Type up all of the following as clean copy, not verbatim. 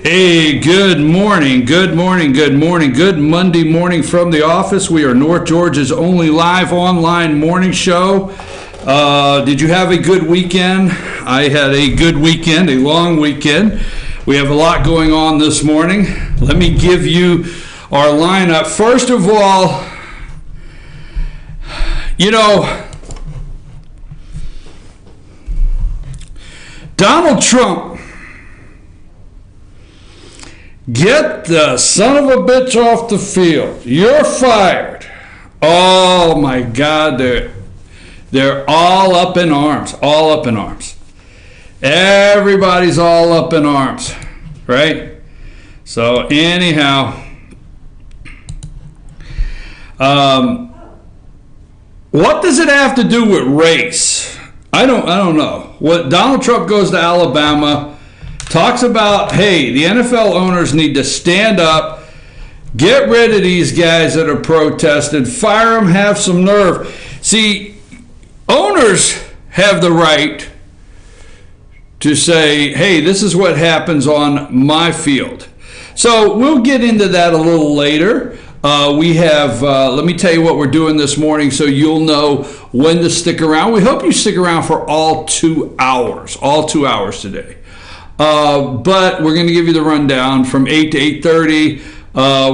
Hey, good morning, good morning, good morning. Good Monday morning from the office. We are North Georgia's only live online morning show. Did you have a good weekend? I had a good weekend, a long weekend. We have a lot going on this morning. Let me give you our lineup. First of all, Donald Trump, get the son of a bitch off the field. You're fired. Oh my God, they're all up in arms. All up in arms. Everybody's all up in arms, right? So anyhow, what does it have to do with race? I don't know. What Donald Trump goes to Alabama, talks about, hey, the NFL owners need to stand up, get rid of these guys that are protesting, fire them, have some nerve. See, owners have the right to say, hey, this is what happens on my field. So we'll get into that a little later. We have, let me tell you what we're doing this morning so you'll know when to stick around. We hope you stick around for all 2 hours today. But we're going to give you the rundown from 8 to 8:30.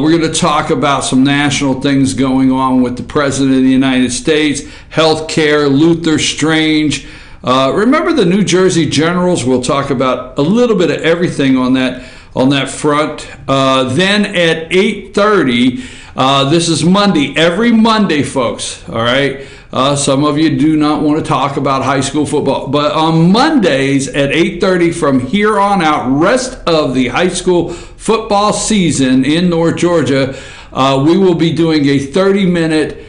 We're going to talk about some national things going on with the President of the United States, health care, Luther Strange. Remember the New Jersey Generals? We'll talk about a little bit of everything on that front. Then at 8:30, this is Monday. Every Monday, folks, all right? Some of you do not want to talk about high school football. But on Mondays at 8:30 from here on out, rest of the high school football season in North Georgia, we will be doing a 30-minute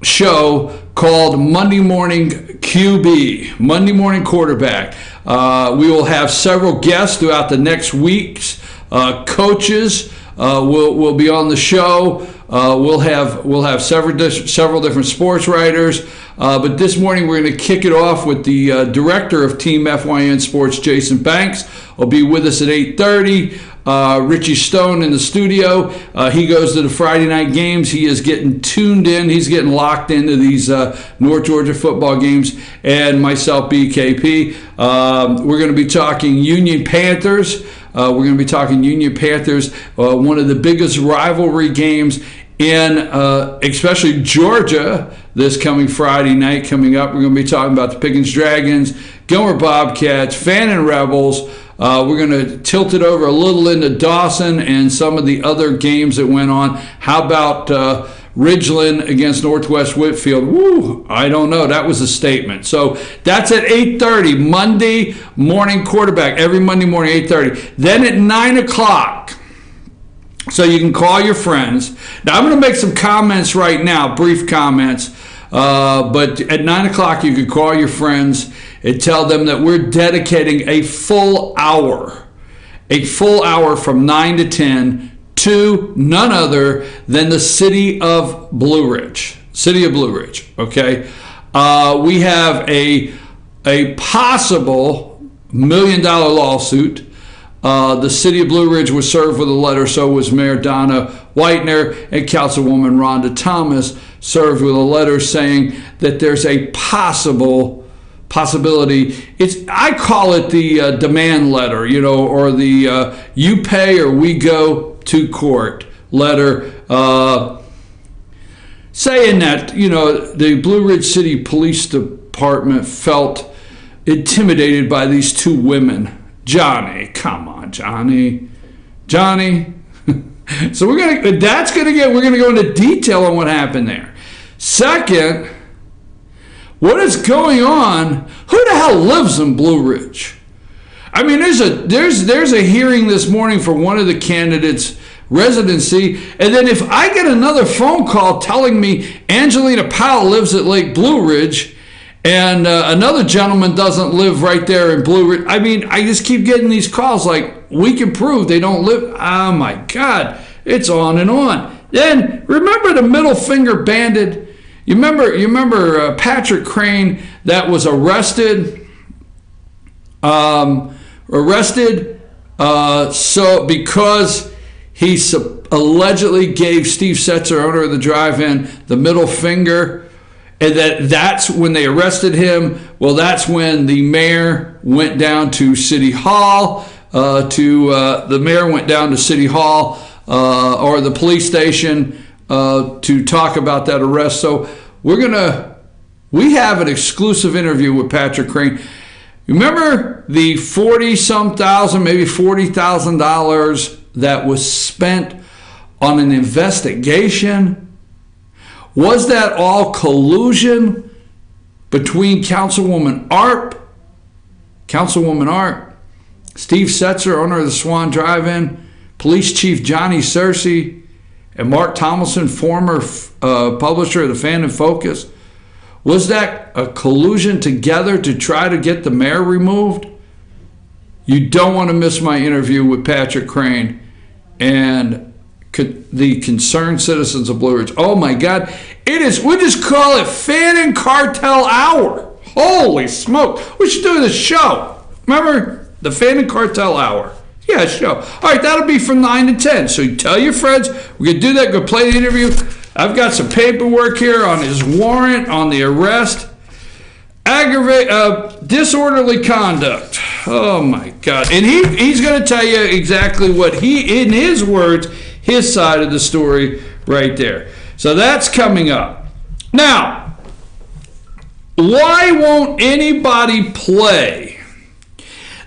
show called Monday Morning QB, Monday Morning Quarterback. We will have several guests throughout the next weeks. Coaches will be on the show. We'll have several different sports writers, but this morning we're going to kick it off with the director of TeamFYNSports, Jason Banks. Will be with us at 8:30. Richie Stone in the studio. He goes to the Friday night games. He is getting tuned in. He's getting locked into these North Georgia football games. And myself, BKP. We're going to be talking Union Panthers. We're going to be talking Union Panthers, one of the biggest rivalry games in especially Georgia this coming Friday night coming up. We're going to be talking about the Pickens Dragons, Gilmer Bobcats, Fannin Rebels. We're going to tilt it over a little into Dawson and some of the other games that went on. How about Ridgeland against Northwest Whitfield? Woo, I don't know. That was a statement. So that's at 8:30, Monday morning quarterback, every Monday morning, 8:30. Then at 9 o'clock, so you can call your friends. Now, I'm going to make some comments right now, brief comments. But at 9 o'clock, you can call your friends and tell them that we're dedicating a full hour from 9 to 10 to none other than the city of Blue Ridge. Okay? We have a possible $1 million lawsuit. The city of Blue Ridge was served with a letter, so was Mayor Donna Whitener, and Councilwoman Rhonda Thomas served with a letter saying that there's a possibility. I call it the demand letter, or the you pay or we go to court letter, saying that, the Blue Ridge City Police Department felt intimidated by these two women. Johnny, come on, Johnny. So we're going to go into detail on what happened there. Second, what is going on? Who the hell lives in Blue Ridge? I mean, there's a hearing this morning for one of the candidates' residency, and then if I get another phone call telling me Angelina Powell lives at Lake Blue Ridge, and another gentleman doesn't live right there in Blue Ridge. I mean, I just keep getting these calls like, we can prove they don't live. Oh my God, it's on and on. Then remember the Middle Finger Bandit? You remember Patrick Crain that was arrested So because he allegedly gave Steve Setzer, owner of the drive-in, the middle finger, and that's when they arrested him. Well, that's when the mayor went down to City Hall. The mayor went down to City Hall or the police station to talk about that arrest. So we have an exclusive interview with Patrick Crain. Remember the 40-some thousand, maybe $40,000 that was spent on an investigation? Was that all collusion between Councilwoman Art, Steve Setzer, owner of the Swain Drive In, Police Chief Johnny Scearce, and Mark Tomlinson, former publisher of the Fan and Focus? Was that a collusion together to try to get the mayor removed? You don't want to miss my interview with Patrick Crain and the concerned citizens of Blue Ridge. Oh my God, we just call it Fan and Cartel Hour. Holy smoke, we should do this show. Remember the Fan and Cartel Hour? Yeah, show. All right, that'll be from 9 to 10. So you tell your friends, we're going to do that, go play the interview. I've got some paperwork here on his warrant, on the arrest. Disorderly conduct. Oh my God. And he's going to tell you exactly what in his words, his side of the story right there. So that's coming up. Now, why won't anybody play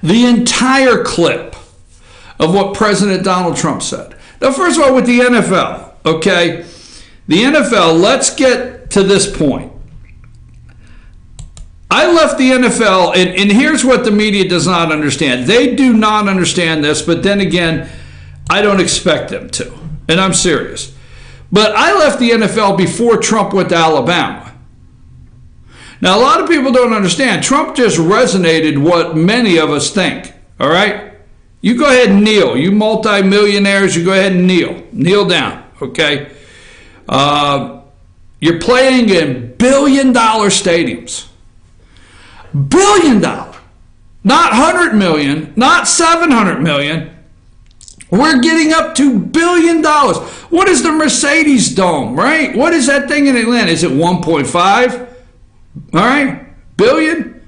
the entire clip of what President Donald Trump said? Now, first of all, with the NFL, okay? The NFL, let's get to this point. I left the NFL, and here's what the media does not understand. They do not understand this, but then again, I don't expect them to, and I'm serious. But I left the NFL before Trump went to Alabama. Now, a lot of people don't understand. Trump just resonated what many of us think, all right? You go ahead and kneel. You multimillionaires, you go ahead and kneel. Kneel down, okay? You're playing in billion-dollar stadiums. Billion-dollar. Not 100 million, not 700 million. We're getting up to $1 billion. What is the Mercedes Dome, right? What is that thing in Atlanta? Is it 1.5? All right? Billion?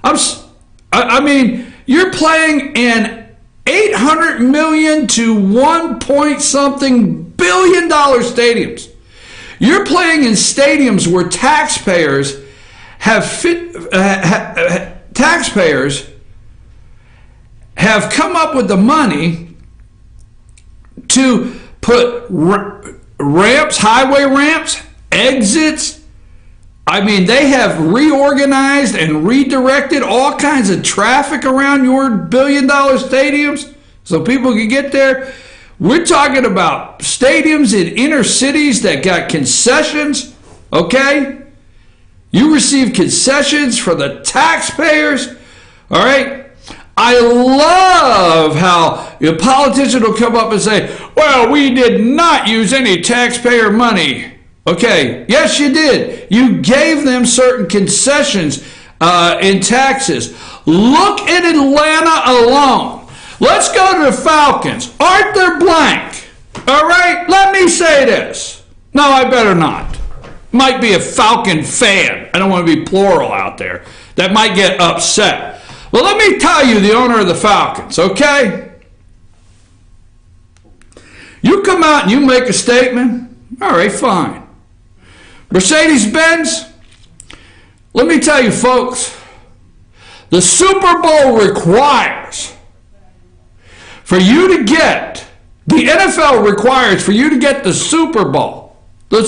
I mean, you're playing in 800 million to 1 point something billion dollar stadiums. You're playing in stadiums where taxpayers have come up with the money to put ramps, highway ramps, exits. I mean, they have reorganized and redirected all kinds of traffic around your billion-dollar stadiums so people can get there. We're talking about stadiums in inner cities that got concessions, okay? You receive concessions for the taxpayers, all right? I love how a politician will come up and say, well, we did not use any taxpayer money. Okay, yes, you did. You gave them certain concessions in taxes. Look at Atlanta alone. Let's go to the Falcons. Arthur Blank. All right, let me say this. No, I better not. Might be a Falcon fan. I don't want to be plural out there. That might get upset. Well, let me tell you, the owner of the Falcons, okay? You come out and you make a statement. All right, fine. Mercedes-Benz, let me tell you, folks, the Super Bowl requires for you to get, the NFL requires for you to get the Super Bowl, that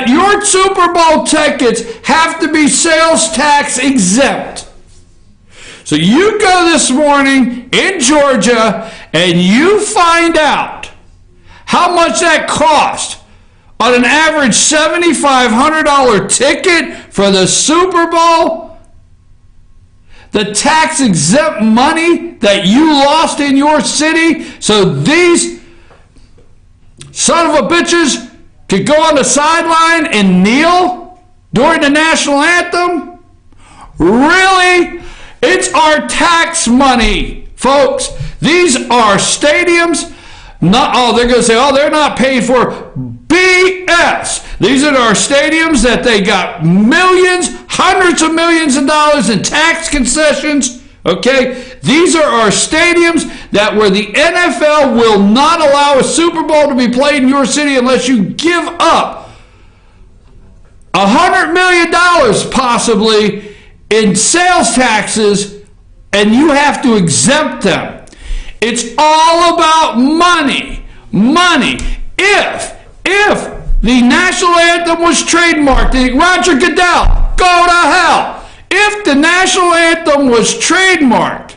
your Super Bowl tickets have to be sales tax exempt. So you go this morning in Georgia and you find out how much that cost on an average $7,500 ticket for the Super Bowl. The tax exempt money that you lost in your city so these son of a bitches could go on the sideline and kneel during the national anthem? Really? It's our tax money Folks, these are stadiums. They're going to say, they're not paid for. BS. These are our stadiums that they got millions, hundreds of millions of dollars in tax concessions. Okay? These are our stadiums that where the NFL will not allow a Super Bowl to be played in your city unless you give up $100 million possibly in sales taxes, and you have to exempt them. It's all about money. Money. If the national anthem was trademarked, Roger Goodell, go to hell. If the national anthem was trademarked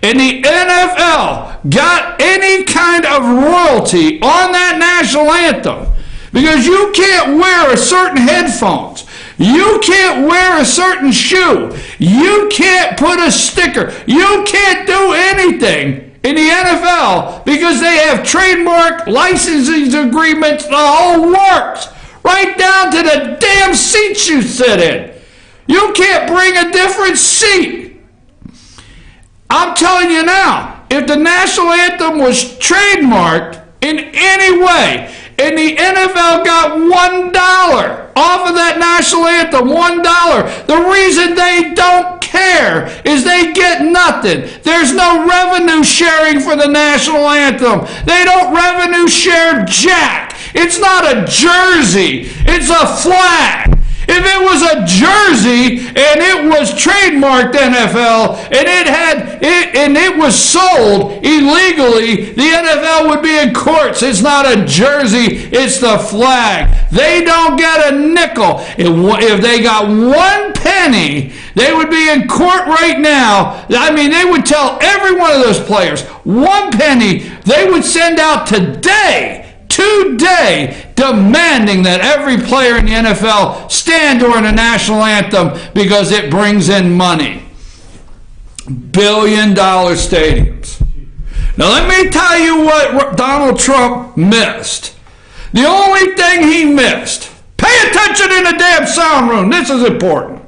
and the NFL got any kind of royalty on that national anthem, because you can't wear a certain headphones, you can't wear a certain shoe, you can't put a sticker, you can't do anything in the NFL because they have trademark licensing agreements, the whole works, right down to the damn seats you sit in. You can't bring a different seat. I'm telling you now, if the national anthem was trademarked in any way, and the NFL got $1 off of that national anthem, $1. The reason they don't care is they get nothing. There's no revenue sharing for the national anthem. They don't revenue share jack. It's not a jersey. It's a flag. If it was a jersey and it was trademarked NFL and it was sold illegally, the NFL would be in courts. It's not a jersey, it's the flag. They don't get a nickel. If they got 1 penny, they would be in court right now. I mean, they would tell every one of those players, 1 penny, they would send out today, demanding that every player in the NFL stand during the national anthem because it brings in money. $1 billion stadiums. Now let me tell you what Donald Trump missed. The only thing he missed, pay attention in the damn sound room, this is important.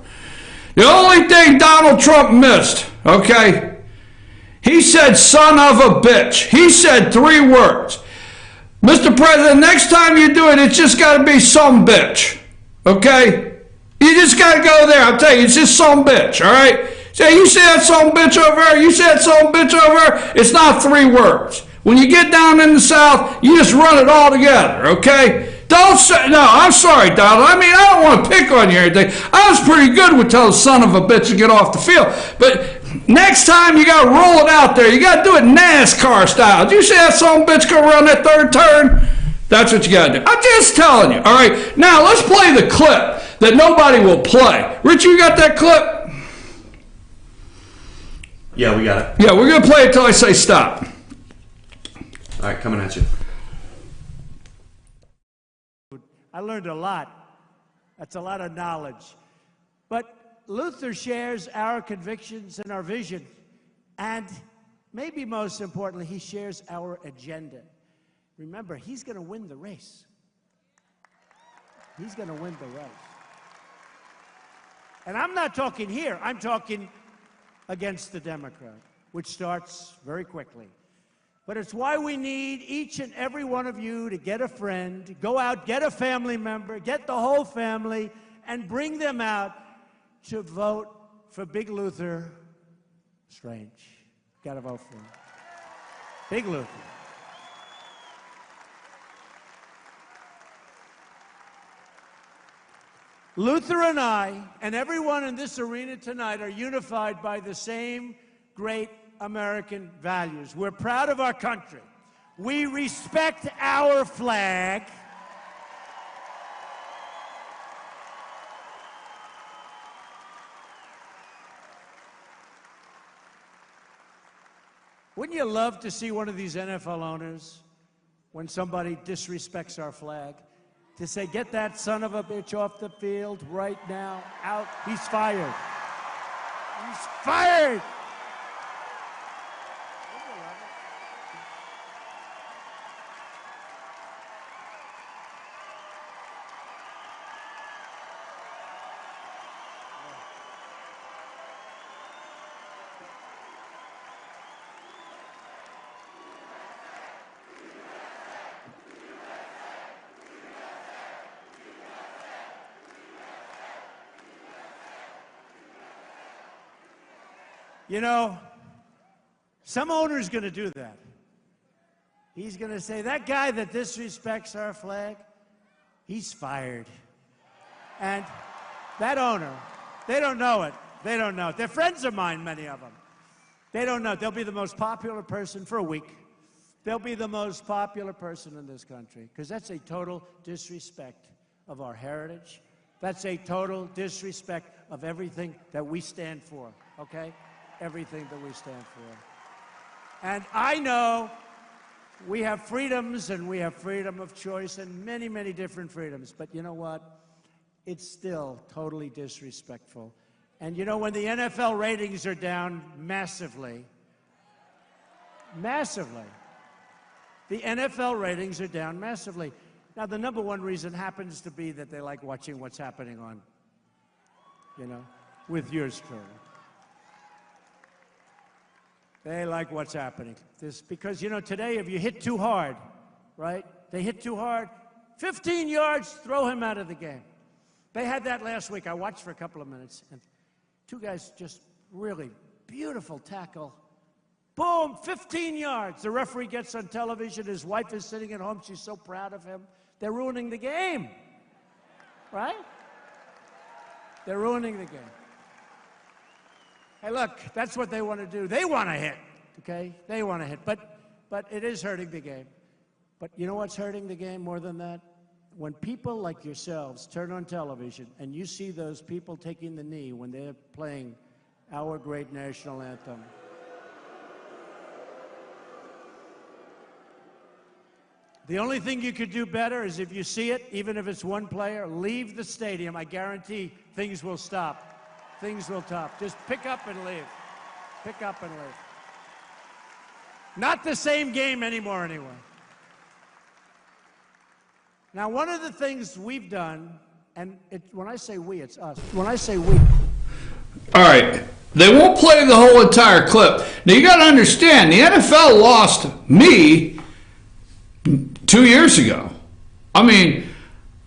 The only thing Donald Trump missed, okay, he said son of a bitch. He said 3 words. Mr. President, next time you do it, it's just got to be some bitch, okay? You just got to go there. I'll tell you, it's just some bitch, all right? Say, you see that some bitch over there? You see that some bitch over there? It's not 3 words. When you get down in the South, you just run it all together, okay? Don't say, no, I'm sorry, Donald. I mean, I don't want to pick on you or anything. I was pretty good with telling son of a bitch to get off the field. But next time you got to roll it out there. You got to do it NASCAR style. Did you see that son of a bitch go around that 3rd turn? That's what you got to do. I'm just telling you. All right, now let's play the clip that nobody will play. Richie, you got that clip? Yeah, we got it. Yeah, we're going to play it until I say stop. All right, coming at you. I learned a lot. That's a lot of knowledge. But Luther shares our convictions and our vision. And maybe most importantly, he shares our agenda. Remember, he's going to win the race. He's going to win the race. And I'm not talking here. I'm talking against the Democrat, which starts very quickly. But it's why we need each and every one of you to get a friend, go out, get a family member, get the whole family, and bring them out to vote for Big Luther Strange. Got to vote for him. Big Luther. Luther and I, and everyone in this arena tonight, are unified by the same great American values. We're proud of our country. We respect our flag. Wouldn't you love to see one of these NFL owners, when somebody disrespects our flag, to say, get that son of a bitch off the field right now, out, he's fired. He's fired! You know, some owner's going to do that. He's going to say, that guy that disrespects our flag, he's fired. And that owner, they don't know it. They don't know it. They're friends of mine, many of them. They don't know. They'll be the most popular person for a week. They'll be the most popular person in this country because that's a total disrespect of our heritage. That's a total disrespect of everything that we stand for, okay? Everything that we stand for. And I know we have freedoms and we have freedom of choice and many, many different freedoms. But you know what? It's still totally disrespectful. And you know, when the NFL ratings are down massively, the NFL ratings are down massively. Now, the number one reason happens to be that they like watching what's happening on, you know, with yours truly. They like what's happening. Because, you know, today if you hit too hard, right? They hit too hard, 15 yards, throw him out of the game. They had that last week. I watched for a couple of minutes, and two guys just really beautiful tackle. Boom, 15 yards. The referee gets on television. His wife is sitting at home. She's so proud of him. They're ruining the game, right? They're ruining the game. Hey, look, that's what they want to do. They want to hit, okay? They want to hit, but it is hurting the game. But you know what's hurting the game more than that? When people like yourselves turn on television and you see those people taking the knee when they're playing our great national anthem. The only thing you could do better is if you see it, even if it's one player, leave the stadium. I guarantee things will stop. Things will stop. Just pick up and leave. Pick up and leave. Not the same game anymore anyway. Now, one of the things we've done, and when I say we, it's us. When I say we. All right. They won't play the whole entire clip. Now, you got to understand, the NFL lost me 2 years ago. I mean,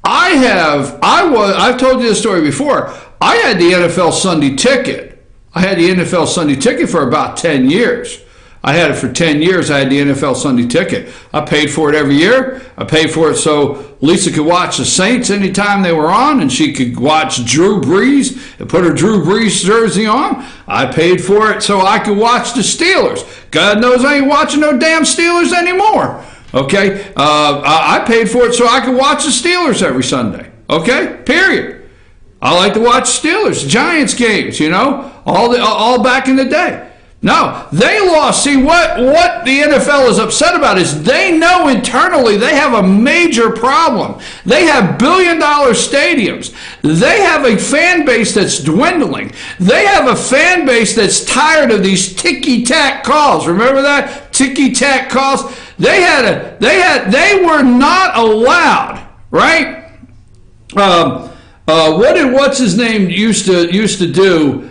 I've told you this story before. I had the NFL Sunday ticket. I had the NFL Sunday ticket for about 10 years. I had it for 10 years. I had the NFL Sunday ticket. I paid for it every year. I paid for it so Lisa could watch the Saints anytime they were on, and she could watch Drew Brees and put her Drew Brees jersey on. I paid for it so I could watch the Steelers. God knows I ain't watching no damn Steelers anymore. Okay? I paid for it so I could watch the Steelers every Sunday. Okay? Period. I like to watch Steelers, Giants games, you know, all back in the day. No, they lost. See, what the NFL is upset about is they know internally they have a major problem. They have billion-dollar stadiums. They have a fan base that's dwindling. They have a fan base that's tired of these ticky-tack calls. Remember that? Ticky-tack calls? They were not allowed, right? What's his name used to do?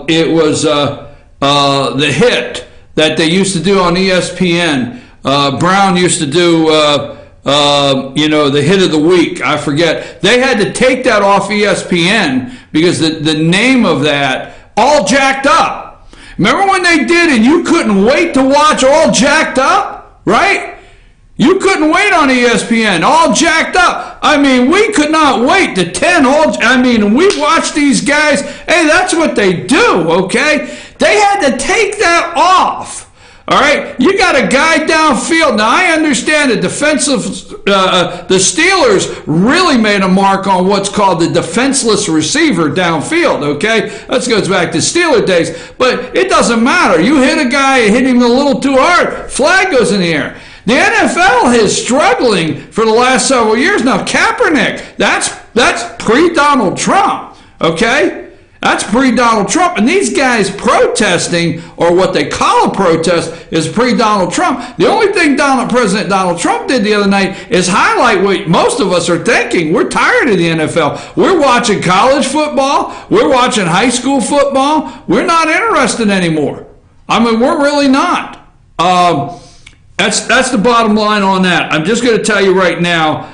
It was the hit that they used to do on ESPN. Brown used to do, the hit of the week. I forget. They had to take that off ESPN because the name of that, All Jacked Up. Remember when they did and you couldn't wait to watch All Jacked Up, right? You couldn't wait on ESPN, All Jacked Up. I mean, we could not wait to 10 we watched these guys. Hey, that's what they do, okay? They had to take that off. All right, you got a guy downfield. Now, I understand the the Steelers really made a mark on what's called the defenseless receiver downfield, okay? That goes back to Steeler days. But it doesn't matter. You hit a guy, hit him a little too hard, flag goes in the air. The NFL is struggling for the last several years now. Kaepernick, that's pre-Donald Trump, okay? That's pre-Donald Trump. And these guys protesting, or what they call a protest, is pre-Donald Trump. The only thing President Donald Trump did the other night is highlight what most of us are thinking. We're tired of the NFL. We're watching college football. We're watching high school football. We're not interested anymore. I mean, we're really not. That's the bottom line on that. I'm just going to tell you right now,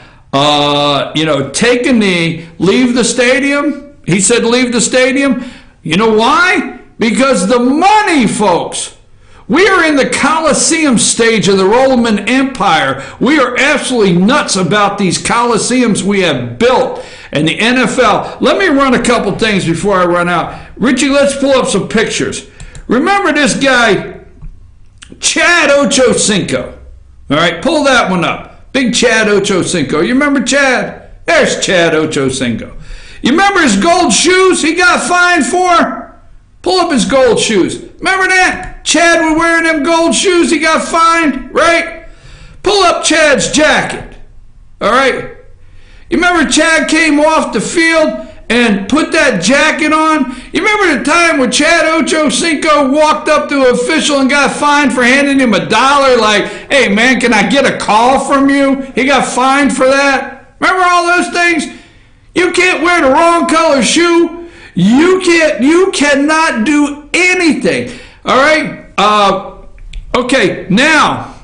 take a knee, leave the stadium. He said leave the stadium. You know why? Because the money, folks, we are in the Colosseum stage of the Roman Empire. We are absolutely nuts about these Colosseums we have built. And the NFL, let me run a couple things before I run out. Richie, let's pull up some pictures. Remember this guy, Chad Ochocinco. All right, pull that one up. Big Chad Ochocinco. You remember Chad? There's Chad Ochocinco. You remember his gold shoes he got fined for? Pull up his gold shoes. Remember that? Chad was wearing them gold shoes he got fined, right? Pull up Chad's jacket. All right? You remember Chad came off the field and put that jacket on? You remember the time when Chad Ochocinco walked up to an official and got fined for handing him $1? Like, hey, man, can I get a call from you? He got fined for that. Remember all those things? You can't wear the wrong color shoe. You cannot do anything. All right? Okay, now,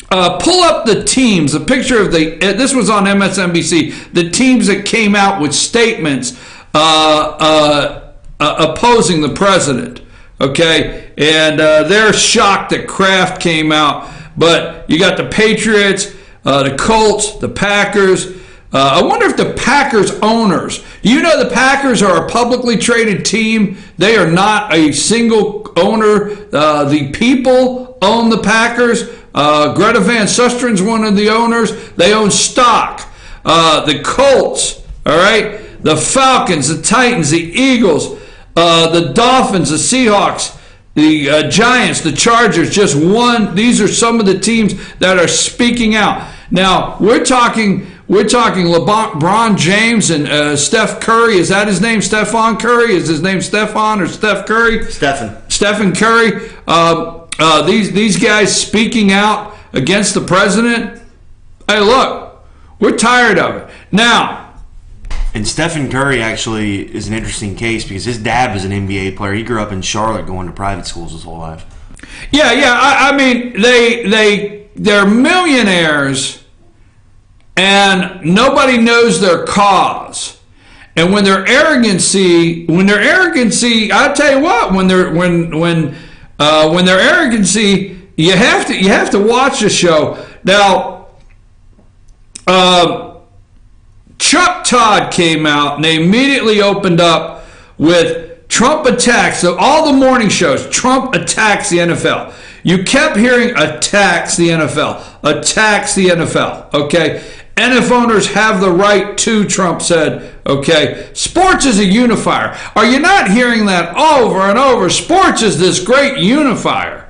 pull up the teams, a picture of this was on MSNBC, the teams that came out with statements opposing the president, okay? And they're shocked that Kraft came out, but you got the Patriots, the Colts, the Packers. I wonder if the Packers owners, do you know the Packers are a publicly traded team? They are not a single owner. The people own the Packers. Greta Van Sustren's one of the owners. They own stock. The Colts, all right? The Falcons, the Titans, the Eagles, the Dolphins, the Seahawks, the Giants, the Chargers just won. These are some of the teams that are speaking out. Now, we're talking LeBron James and Steph Curry. Is that his name, Stephon Curry? Is his name Stephon or Steph Curry? Stephen Curry. These guys speaking out against the president. Hey, look, we're tired of it. Now, and Stephen Curry actually is an interesting case because his dad was an NBA player. He grew up in Charlotte going to private schools his whole life. Yeah. I mean, they're millionaires and nobody knows their cause. And when their arrogancy, I'll tell you what, when their arrogancy, you have to watch the show. Now, Chuck Todd came out and they immediately opened up with Trump attacks. So all the morning shows, Trump attacks the NFL. You kept hearing attacks the NFL, okay? NFL owners have the right to, Trump said, okay? Sports is a unifier. Are you not hearing that over and over? Sports is this great unifier.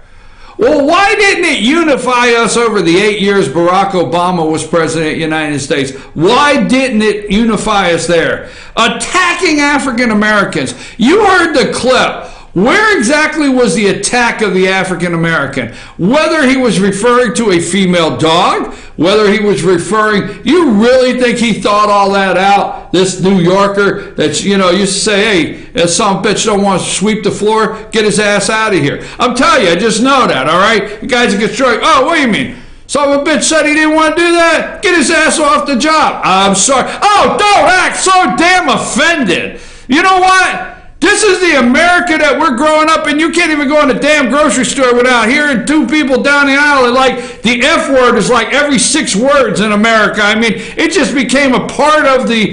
Well, why didn't it unify us over the 8 years Barack Obama was president of the United States? Why didn't it unify us there? Attacking African Americans. You heard the clip. Where exactly was the attack of the African American? Whether he was referring to a female dog, whether he was referring, you really think he thought all that out? This New Yorker that's, used to say, hey, if some bitch don't want to sweep the floor, get his ass out of here. I'm telling you, I just know that, all right? The guy's a destroyer. Oh, what do you mean? Some of a bitch said he didn't want to do that? Get his ass off the job. I'm sorry. Oh, don't act so damn offended. You know what? This is the America that we're growing up in. You can't even go in a damn grocery store without hearing two people down the aisle. And like the F word is like every 6 words in America. I mean, it just became a part of the,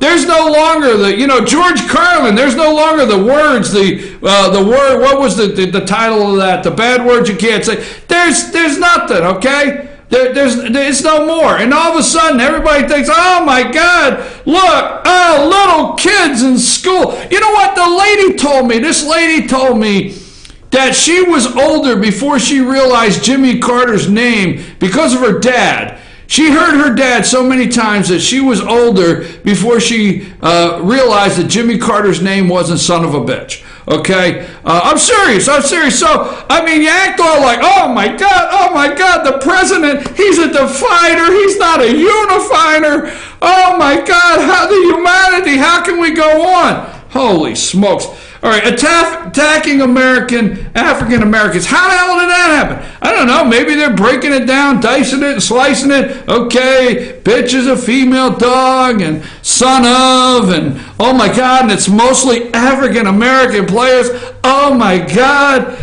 there's no longer the, George Carlin, there's no longer the words, the word, what was the title of that? The bad words you can't say. There's nothing, okay? It's no more. And all of a sudden, everybody thinks, oh my God, look, little kids in school. You know what? This lady told me that she was older before she realized Jimmy Carter's name because of her dad. She heard her dad so many times that she was older before she realized that Jimmy Carter's name wasn't son of a bitch. Okay? I'm serious. So, I mean, you act all like, oh my God, the president, he's a divider. He's not a unifier. Oh my God, how can we go on? Holy smokes. All right, attacking African Americans. How the hell did that happen? I don't know. Maybe they're breaking it down, dicing it, and slicing it. Okay, bitch is a female dog, and son of, and oh my God, and it's mostly African American players. Oh my God.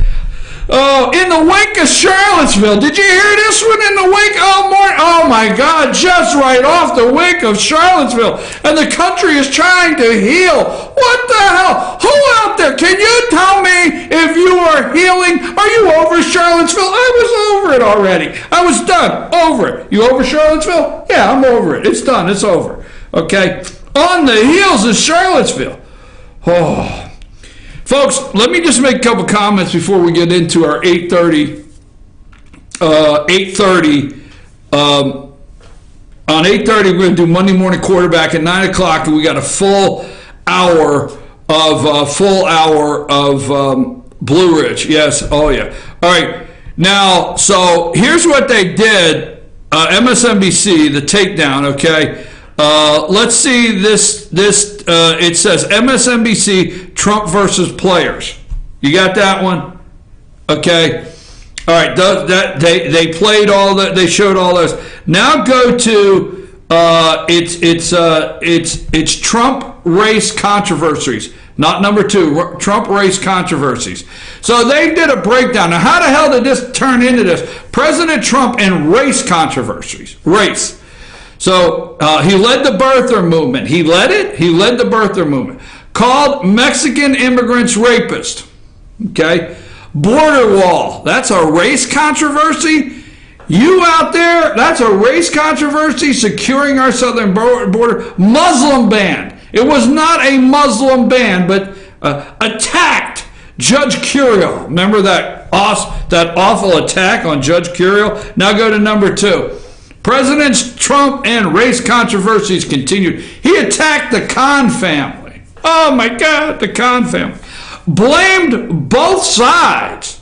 Oh, in the wake of Charlottesville. Did you hear this one? In the wake? Oh my God, just right off the wake of Charlottesville. And the country is trying to heal. What the hell? Who out there? Can you tell me if you are healing? Are you over Charlottesville? I was over it already. I was done. Over it. You over Charlottesville? Yeah, I'm over it. It's done. It's over. Okay? On the heels of Charlottesville. Oh. Folks, let me just make a couple comments before we get into our 8:30. On 8:30, we're going to do Monday morning quarterback at 9 o'clock, and we got a full hour of Blue Ridge. Yes, oh yeah. All right. Now, so here's what they did. MSNBC, the takedown. Okay. Let's see this. It says MSNBC Trump versus players. You got that one? Okay. All right. They played all that. They showed all those. Now go to it's Trump race controversies. Not number 2. Trump race controversies. So they did a breakdown. Now, how the hell did this turn into this? President Trump and race controversies. Race. So he led the birther movement. He led it. He led the birther movement. Called Mexican immigrants rapists. Okay. Border wall. That's a race controversy. You out there, that's a race controversy. Securing our southern border. Muslim ban. It was not a Muslim ban, but attacked Judge Curiel. Remember that awful attack on Judge Curiel? Now go to number 2. Presidents Trump and race controversies continued. He attacked the Khan family. Oh my God, the Khan family. Blamed both sides.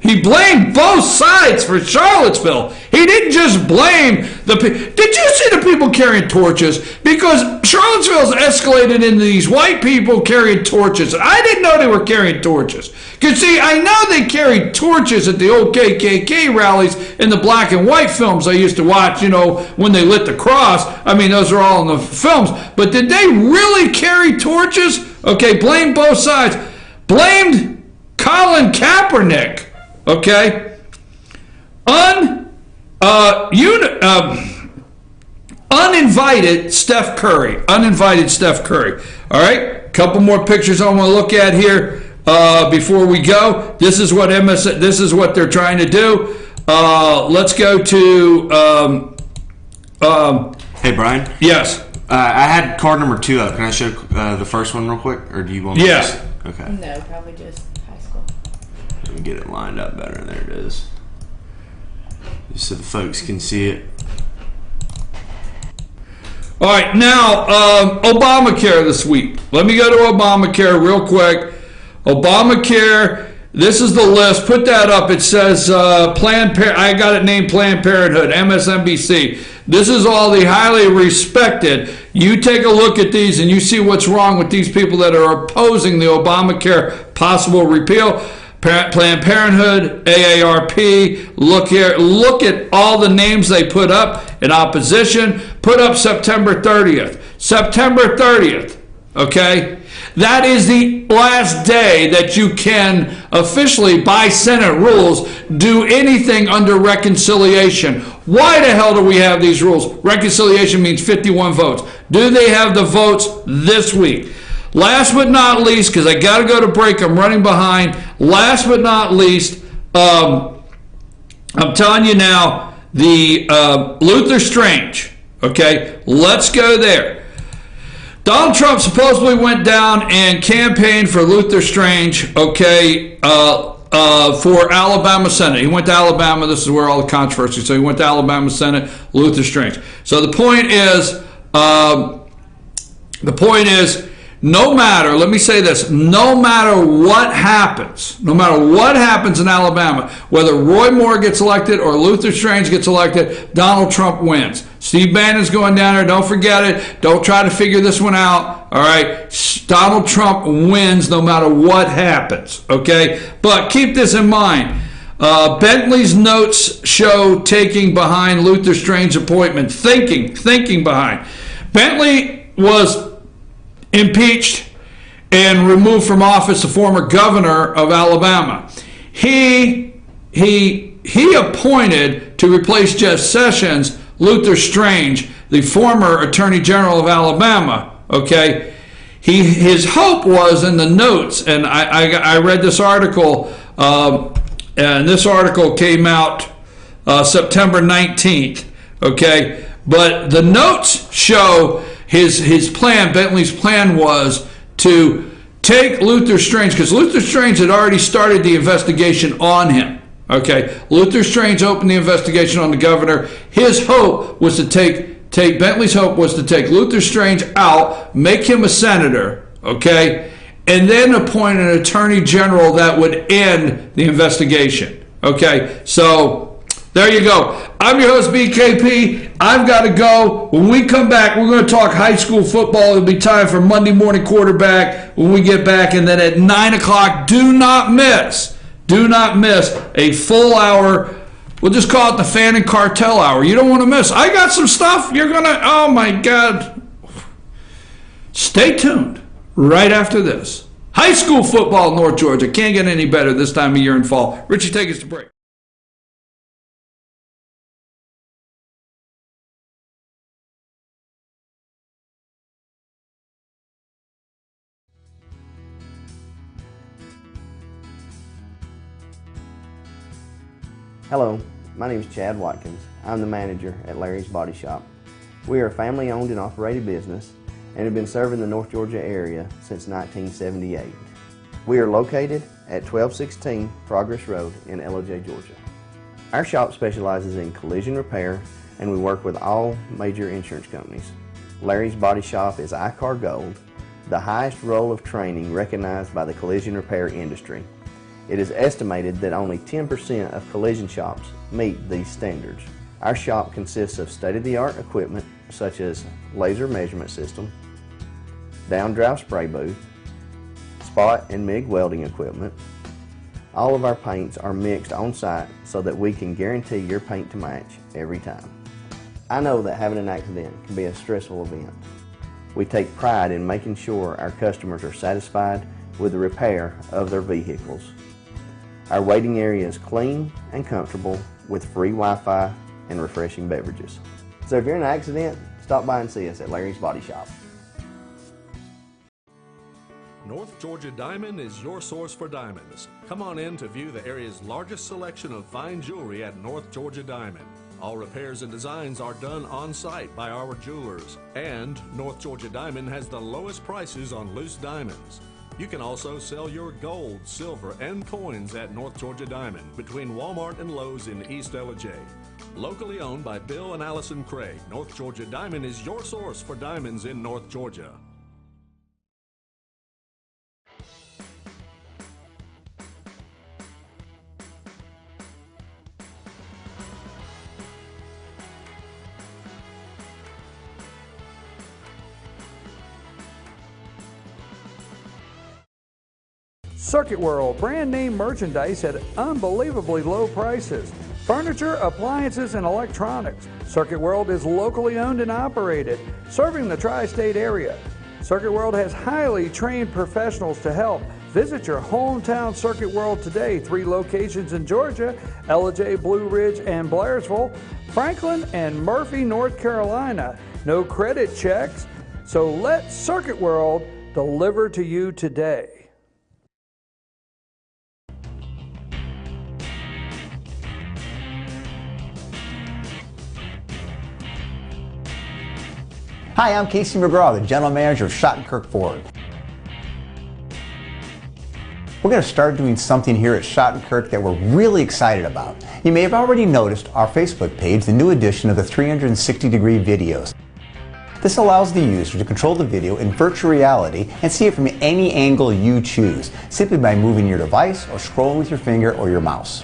He blamed both sides for Charlottesville. He didn't just blame the people. Did you see the people carrying torches? Because Charlottesville's escalated into these white people carrying torches. I didn't know they were carrying torches. Because, see, I know they carried torches at the old KKK rallies in the black and white films I used to watch, when they lit the cross. I mean, those are all in the films. But did they really carry torches? Okay, blame both sides. Blamed Colin Kaepernick. Okay, uninvited Steph Curry. All right, couple more pictures I want to look at here before we go. This is what they're trying to do. Let's go to. Hey, Brian. Yes. I had card number 2 up. Can I show the first one real quick, or do you want? Yes. Okay. No, probably just high school. Let me get it lined up better. There it is. Just so the folks can see it. All right, now Obamacare this week. Let me go to Obamacare real quick. Obamacare, this is the list. Put that up. It says I got it named Planned Parenthood, MSNBC. This is all the highly respected. You take a look at these and you see what's wrong with these people that are opposing the Obamacare possible repeal. Planned Parenthood, AARP, look here, look at all the names they put up in opposition. Put up September 30th. September 30th, okay? That is the last day that you can officially, by Senate rules, do anything under reconciliation. Why the hell do we have these rules? Reconciliation means 51 votes. Do they have the votes this week? Last but not least, because I got to go to break, I'm running behind. Last but not least, I'm telling you now, the Luther Strange. Okay, let's go there. Donald Trump supposedly went down and campaigned for Luther Strange, okay, for Alabama Senate. He went to Alabama. This is where all the controversy. So he went to Alabama Senate, Luther Strange. So the point is no matter, let me say this, no matter what happens in Alabama, whether Roy Moore gets elected or Luther Strange gets elected, Donald Trump wins. Steve Bannon's going down there. Don't forget it. Don't try to figure this one out. All right. Donald Trump wins no matter what happens. Okay. But keep this in mind. Bentley's notes show taking behind Luther Strange's appointment. Thinking behind. Bentley was impeached and removed from office, the former governor of Alabama. He appointed to replace Jeff Sessions Luther Strange, the former Attorney General of Alabama. Okay, his hope was in the notes, and I read this article, and this article came out September 19th. Okay, but the notes show his plan. Bentley's plan was to take Luther Strange, because Luther Strange had already started the investigation on him. Okay, Luther Strange opened the investigation on the governor. His hope was to take Bentley's hope was to take Luther Strange out, make him a senator, okay, and then appoint an attorney general that would end the investigation. Okay, so there you go. I'm your host, BKP. I've got to go. When we come back, we're going to talk high school football. It'll be time for Monday Morning Quarterback when we get back. And then at 9 o'clock, do not miss a full hour. We'll just call it the Fan and Cartel Hour. You don't want to miss. I got some stuff you're going to, oh my God. Stay tuned right after this. High school football in North Georgia. Can't get any better this time of year in fall. Richie, take us to break. Hello, my name is Chad Watkins. I'm the manager at Larry's Body Shop. We are a family-owned and operated business and have been serving the North Georgia area since 1978. We are located at 1216 Progress Road in LOJ, Georgia. Our shop specializes in collision repair, and we work with all major insurance companies. Larry's Body Shop is ICAR Gold, the highest role of training recognized by the collision repair industry. It is estimated that only 10% of collision shops meet these standards. Our shop consists of state-of-the-art equipment such as laser measurement system, down-drive spray booth, spot and MIG welding equipment. All of our paints are mixed on-site so that we can guarantee your paint to match every time. I know that having an accident can be a stressful event. We take pride in making sure our customers are satisfied with the repair of their vehicles. Our waiting area is clean and comfortable with free Wi-Fi and refreshing beverages. So if you're in an accident, stop by and see us at Larry's Body Shop. North Georgia Diamond is your source for diamonds. Come on in to view the area's largest selection of fine jewelry at North Georgia Diamond. All repairs and designs are done on site by our jewelers. And North Georgia Diamond has the lowest prices on loose diamonds. You can also sell your gold, silver, and coins at North Georgia Diamond between Walmart and Lowe's in East LJ. Locally owned by Bill and Allison Craig, North Georgia Diamond is your source for diamonds in North Georgia. Circuit World, brand name merchandise at unbelievably low prices. Furniture, appliances, and electronics. Circuit World is locally owned and operated, serving the tri-state area. Circuit World has highly trained professionals to help. Visit your hometown Circuit World today. 3 locations in Georgia: LJ, Blue Ridge, and Blairsville, Franklin, and Murphy, North Carolina. No credit checks, so let Circuit World deliver to you today. Hi, I'm Casey McGraw, the General Manager of Schottenkirk Ford. We're going to start doing something here at Schottenkirk that we're really excited about. You may have already noticed our Facebook page, the new edition of the 360-degree videos. This allows the user to control the video in virtual reality and see it from any angle you choose, simply by moving your device or scrolling with your finger or your mouse.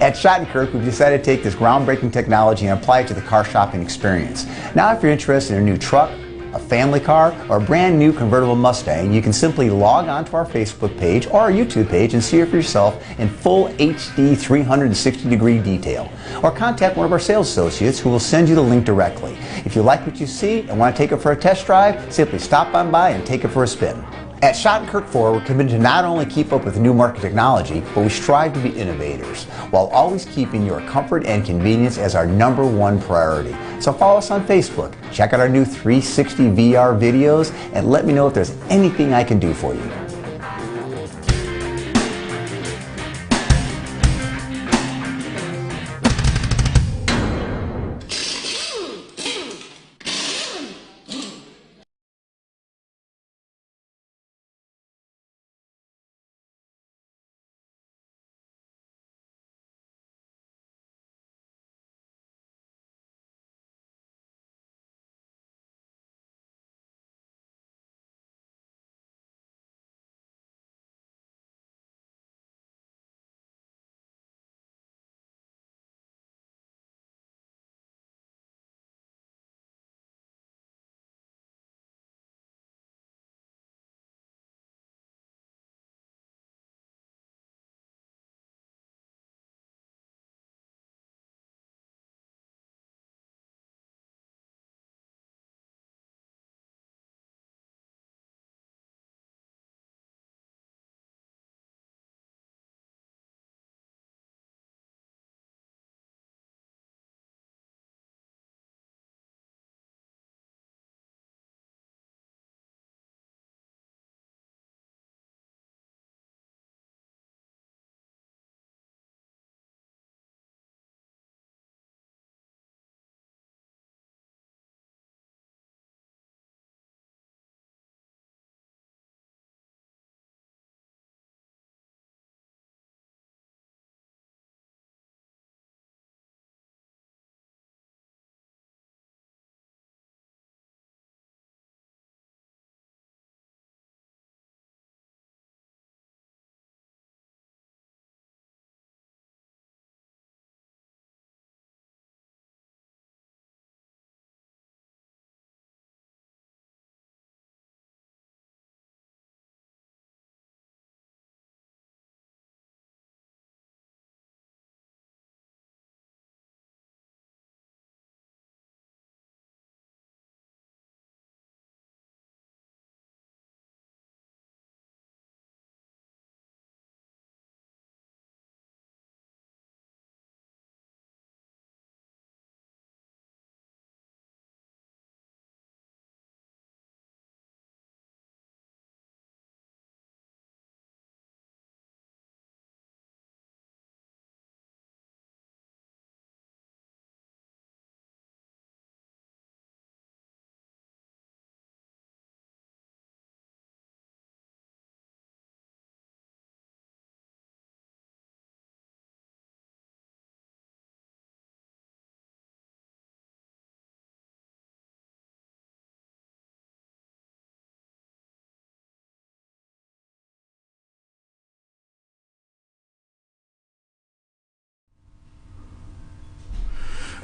At Schottenkirk, we've decided to take this groundbreaking technology and apply it to the car shopping experience. Now, if you're interested in a new truck, a family car, or a brand new convertible Mustang, you can simply log on to our Facebook page or our YouTube page and see it for yourself in full HD 360-degree detail. Or contact one of our sales associates who will send you the link directly. If you like what you see and want to take it for a test drive, simply stop on by and take it for a spin. At Schottenkirk Ford, we're committed to not only keep up with new market technology, but we strive to be innovators, while always keeping your comfort and convenience as our #1 priority. So follow us on Facebook, check out our new 360 VR videos, and let me know if there's anything I can do for you.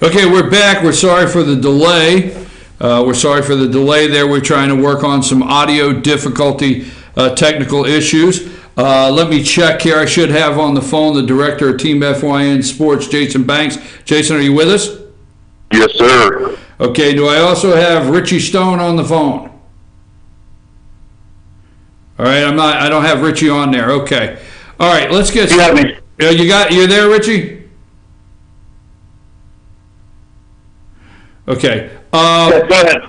Okay, we're back. We're sorry for the delay. There. We're trying to work on some audio difficulty, technical issues. Let me check here. I should have on the phone the director of TeamFYNSports, Jason Banks. Jason, are you with us? Yes, sir. Okay, do I also have Richie Stone on the phone? All right, I don't have Richie on there. Okay. All right, let's get started. You there, Richie? Okay. Go ahead.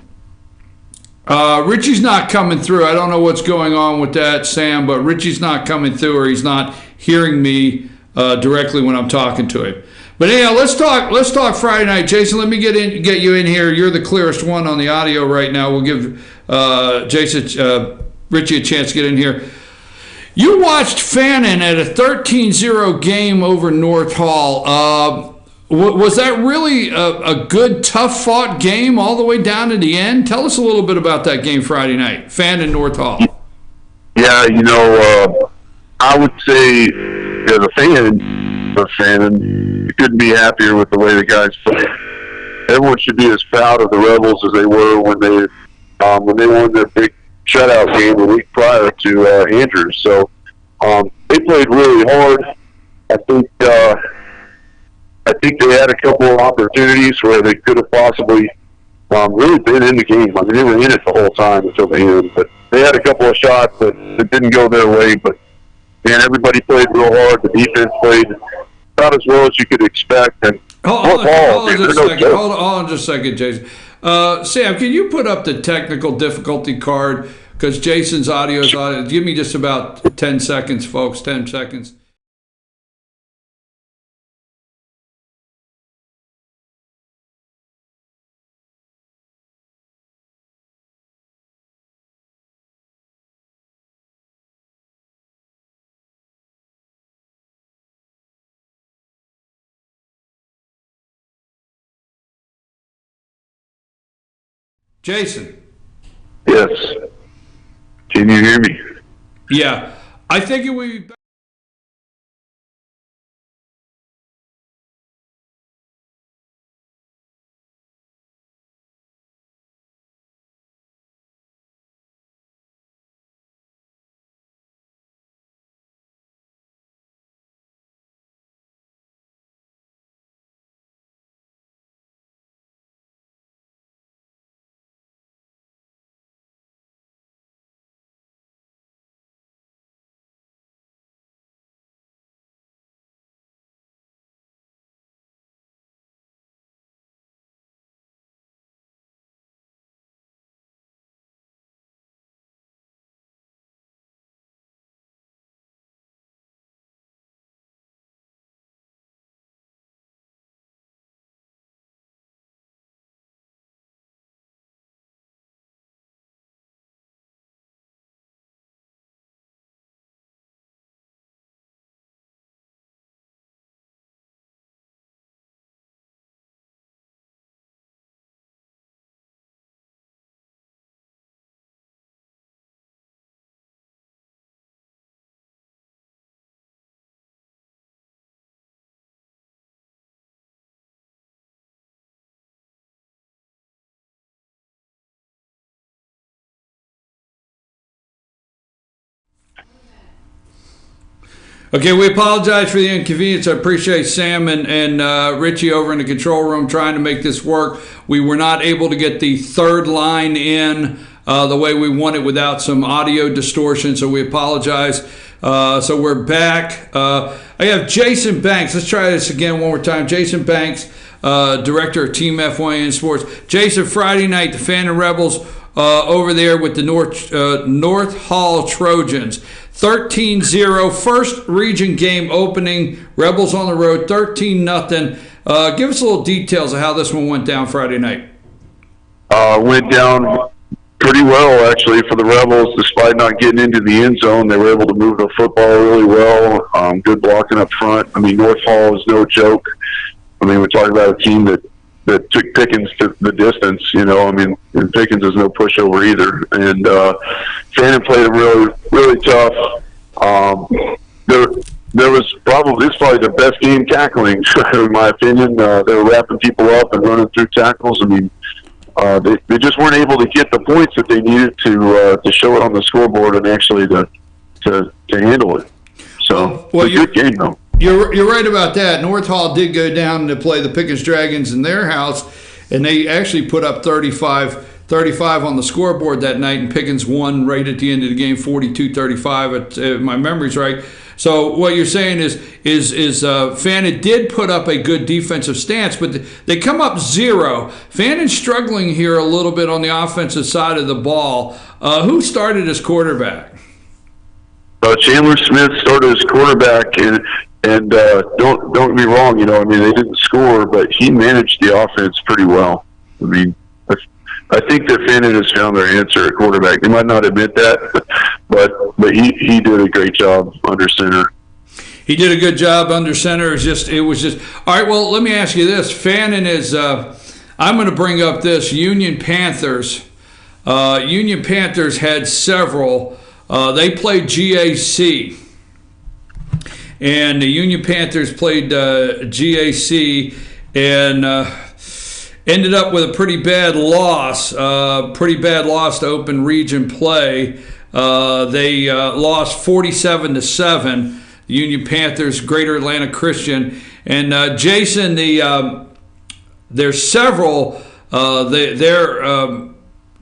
Richie's not coming through. I don't know what's going on with that, Sam, but Richie's not coming through, or he's not hearing me directly when I'm talking to him. But anyhow, let's talk Friday night. Jason, let me get you in here. You're the clearest one on the audio right now. We'll give Richie a chance to get in here. You watched Fannin at a 13-0 game over North Hall. Was that really a good, tough-fought game all the way down to the end? Tell us a little bit about that game Friday night, Fan in North Hall. Yeah, I would say as a fan, you couldn't be happier with the way the guys played. Everyone should be as proud of the Rebels as they were when they won their big shutout game the week prior to Andrews. So they played really hard. I think they had a couple of opportunities where they could have possibly really been in the game. I mean, they were in it the whole time until the end, but they had a couple of shots that didn't go their way. But man, everybody played real hard. The defense played about as well as you could expect. And Hold on just a second, Jason. Sam, can you put up the technical difficulty card? Because Jason's audio is on it. Give me just about 10 seconds, folks. 10 seconds. Jason. Yes. Can you hear me? Yeah. I think it would be better. Okay, we apologize for the inconvenience. I appreciate Sam and Richie over in the control room trying to make this work. We were not able to get the third line in the way we wanted without some audio distortion, so we apologize. So we're back. I have Jason Banks. Let's try this again one more time. Jason Banks, director of TeamFYNSports. Jason, Friday night, the Fan and Rebels over there with the North Hall Trojans. 13-0, first region game opening. Rebels on the road, 13-0. Give us a little details of how this one went down Friday night. Went down pretty well, actually, for the Rebels. Despite not getting into the end zone, they were able to move the football really well. Good blocking up front. I mean, North Hall is no joke. I mean, we're talking about a team that took Pickens to the distance, and Pickens is no pushover either. And Fannin played it really, really tough. This is probably the best game tackling, in my opinion. They were wrapping people up and running through tackles. I mean, they just weren't able to get the points that they needed to show it on the scoreboard and actually to handle it. So, it's a good game, though. You're right about that. North Hall did go down to play the Pickens Dragons in their house, and they actually put up 35 on the scoreboard that night, and Pickens won right at the end of the game, 42-35, if my memory's right. So what you're saying is Fannin did put up a good defensive stance, but they come up 0. Fannon's struggling here a little bit on the offensive side of the ball. Who started as quarterback? Chandler Smith started as quarterback, and don't get me wrong, they didn't score, but he managed the offense pretty well. I mean, I think that Fannin has found their answer at quarterback. They might not admit that, but he did a great job under center. He did a good job under center. It was just all right. Well, let me ask you this: Fannin is. I'm going to bring up this Union Panthers. Union Panthers had several. They played GAC, and the Union Panthers played GAC, and ended up with a pretty bad loss. To open region play. They lost 47-7. The Union Panthers, Greater Atlanta Christian, and Jason. There's several. Their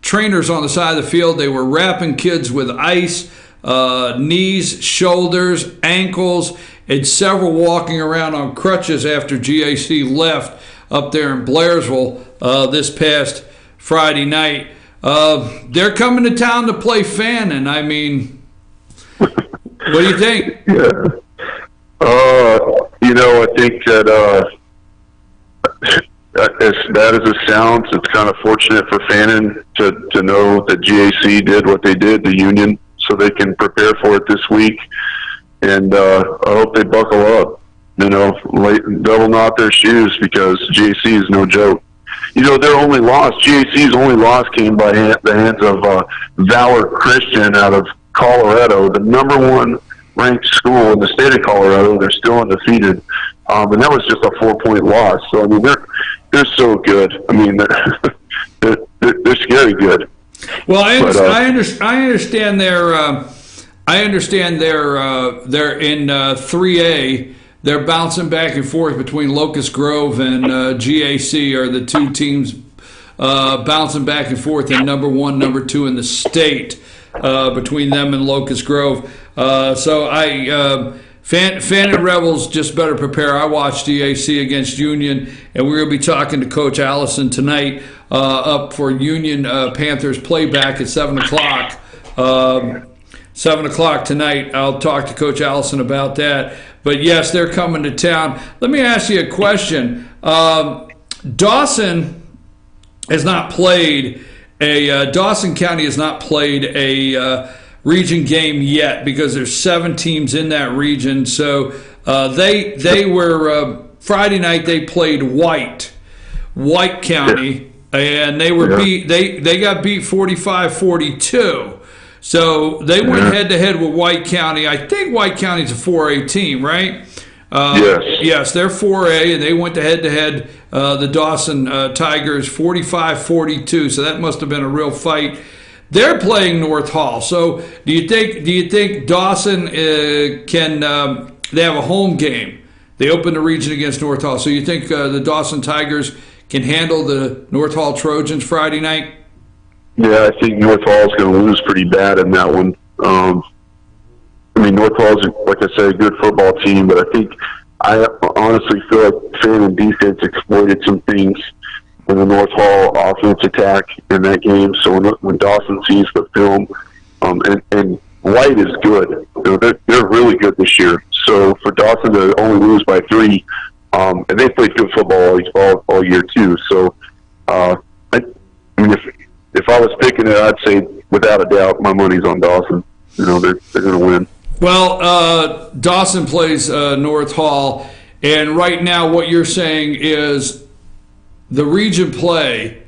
trainers on the side of the field. They were wrapping kids with ice, knees, shoulders, ankles, and several walking around on crutches after GAC left up there in Blairsville this past Friday night. They're coming to town to play Fannin. I mean, what do you think? Yeah. I think that as bad as it sounds, it's kind of fortunate for Fannin to know that GAC did what they did to Union, so they can prepare for it this week. And I hope they buckle up, double knot their shoes, because GAC is no joke. Their only loss, GAC's only loss, came by the hands of Valor Christian out of Colorado, the number one ranked school in the state of Colorado. They're still undefeated, and that was just a 4-point loss. So I mean, they're so good. I mean, they're scary good. Well, I understand they're in 3A. They're bouncing back and forth between Locust Grove and GAC are the two teams bouncing back and forth in number 1, number 2 in the state between them and Locust Grove. Fannin Rebels just better prepare. I watched GAC against Union, and we're going to be talking to Coach Allison tonight up for Union Panthers playback at 7 o'clock. 7 o'clock tonight. I'll talk to Coach Allison about that. But yes, they're coming to town. Let me ask you a question. Dawson has not played Dawson County has not played a region game yet, because there's 7 teams in that region. So they were Friday night. They played White County, and they were beat. They got beat 45-42. So they went head-to-head with White County. I think White County's a 4A team, right? Yes, they're 4A, and they went to head-to-head the Dawson Tigers 45-42. So that must have been a real fight. They're playing North Hall. So do you think Dawson can? They have a home game. They open the region against North Hall. So you think the Dawson Tigers can handle the North Hall Trojans Friday night? Yeah, I think North Hall's going to lose pretty bad in that one. I mean, North Hall's, like I said, a good football team, but I honestly feel like Fannin defense exploited some things in the North Hall offense attack in that game. So when Dawson sees the film, and White is good. They're really good this year. So for Dawson to only lose by 3, and they played good football all year too. So I mean, if I was picking it, I'd say without a doubt my money's on Dawson. They're going to win. Well, Dawson plays North Hall, and right now what you're saying is the region play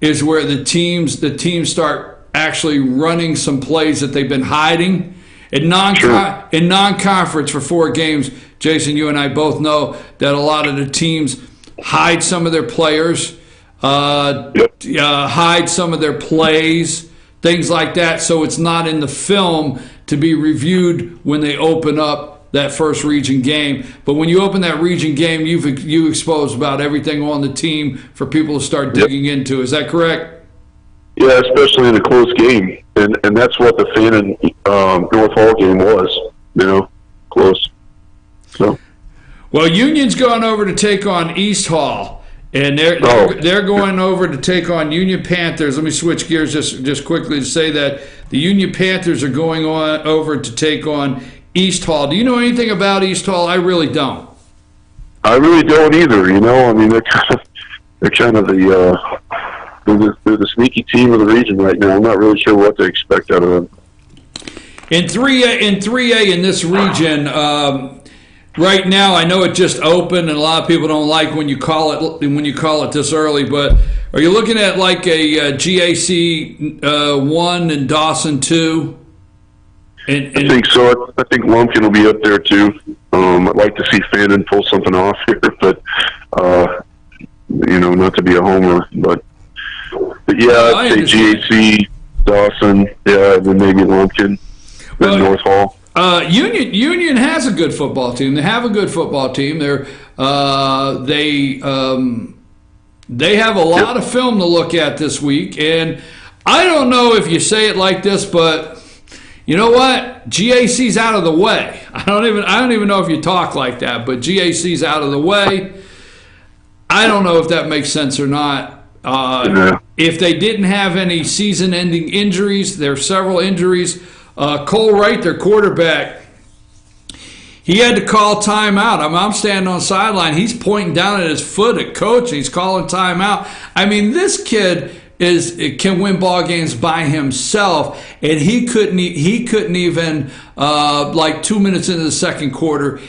is where the teams start actually running some plays that they've been hiding. In non-conference for 4 games, Jason, you and I both know that a lot of the teams hide some of their players, hide some of their plays, things like that, so it's not in the film to be reviewed when they open up that first region game. But when you open that region game, you expose about everything on the team for people to start digging into. Is that correct? Yeah, especially in a close game, and that's what the Fannin North Hall game was. Close. So. Well, Union's gone over to take on East Hall. And they're going over to take on Union Panthers. Let me switch gears just quickly to say that the Union Panthers are going over to take on East Hall. Do you know anything about East Hall? I really don't. I really don't either. I mean, they're kind of they're the sneaky team of the region right now. I'm not really sure what to expect out of them. In 3A in this region, right now, I know it just opened, and a lot of people don't like when you call it this early. But are you looking at like a GAC 1 and Dawson 2? I think so. I think Lumpkin will be up there too. I'd like to see Fannin pull something off here, but not to be a homer, but yeah, I'd say GAC, Dawson, yeah, and then maybe Lumpkin, then North Hall. Union has a good football team. They have a good football team. They have a lot of film to look at this week, and I don't know if you say it like this, but you know what? GAC's out of the way. I don't even know if you talk like that, but GAC's out of the way. I don't know if that makes sense or not. If they didn't have any season-ending injuries, there are several injuries. Cole Wright, their quarterback, he had to call timeout. I'm standing on the sideline. He's pointing down at his foot at coach, and he's calling timeout. I mean, this kid can win ball games by himself, and he couldn't even like 2 minutes into the second quarter.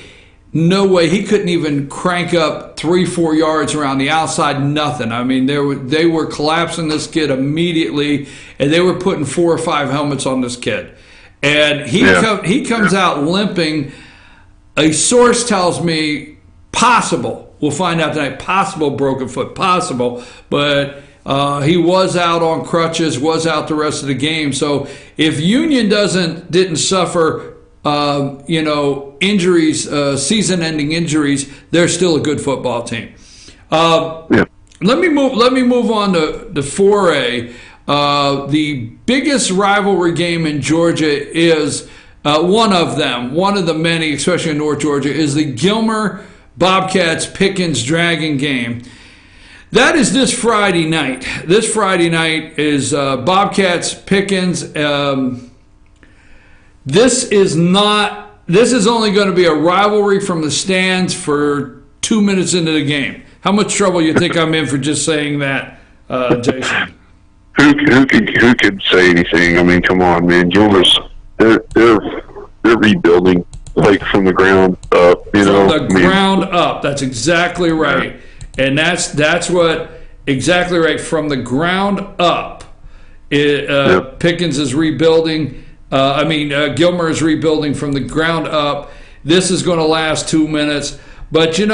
No way, he couldn't even crank up 3-4 yards around the outside. Nothing. I mean, they were collapsing this kid immediately, and they were putting 4 or 5 helmets on this kid. And he comes out limping. A source tells me possible. We'll find out tonight. Possible broken foot. Possible, but he was out on crutches. Was out the rest of the game. So if Union didn't suffer, injuries, season-ending injuries, they're still a good football team. Let me move on to 4A. The biggest rivalry game in Georgia is one of the many, especially in North Georgia, is the Gilmer Bobcats Pickens Dragon game. That is this Friday night. This Friday night is Bobcats Pickens. This is only going to be a rivalry from the stands for 2 minutes into the game. How much trouble you think I'm in for just saying that, Jason? Who could say anything? I mean, come on, man. Gilmer's they're rebuilding like from the ground up. Ground up. That's exactly right, and that's what exactly right from the ground up. Pickens is rebuilding. Gilmer is rebuilding from the ground up. This is going to last 2 minutes, but you do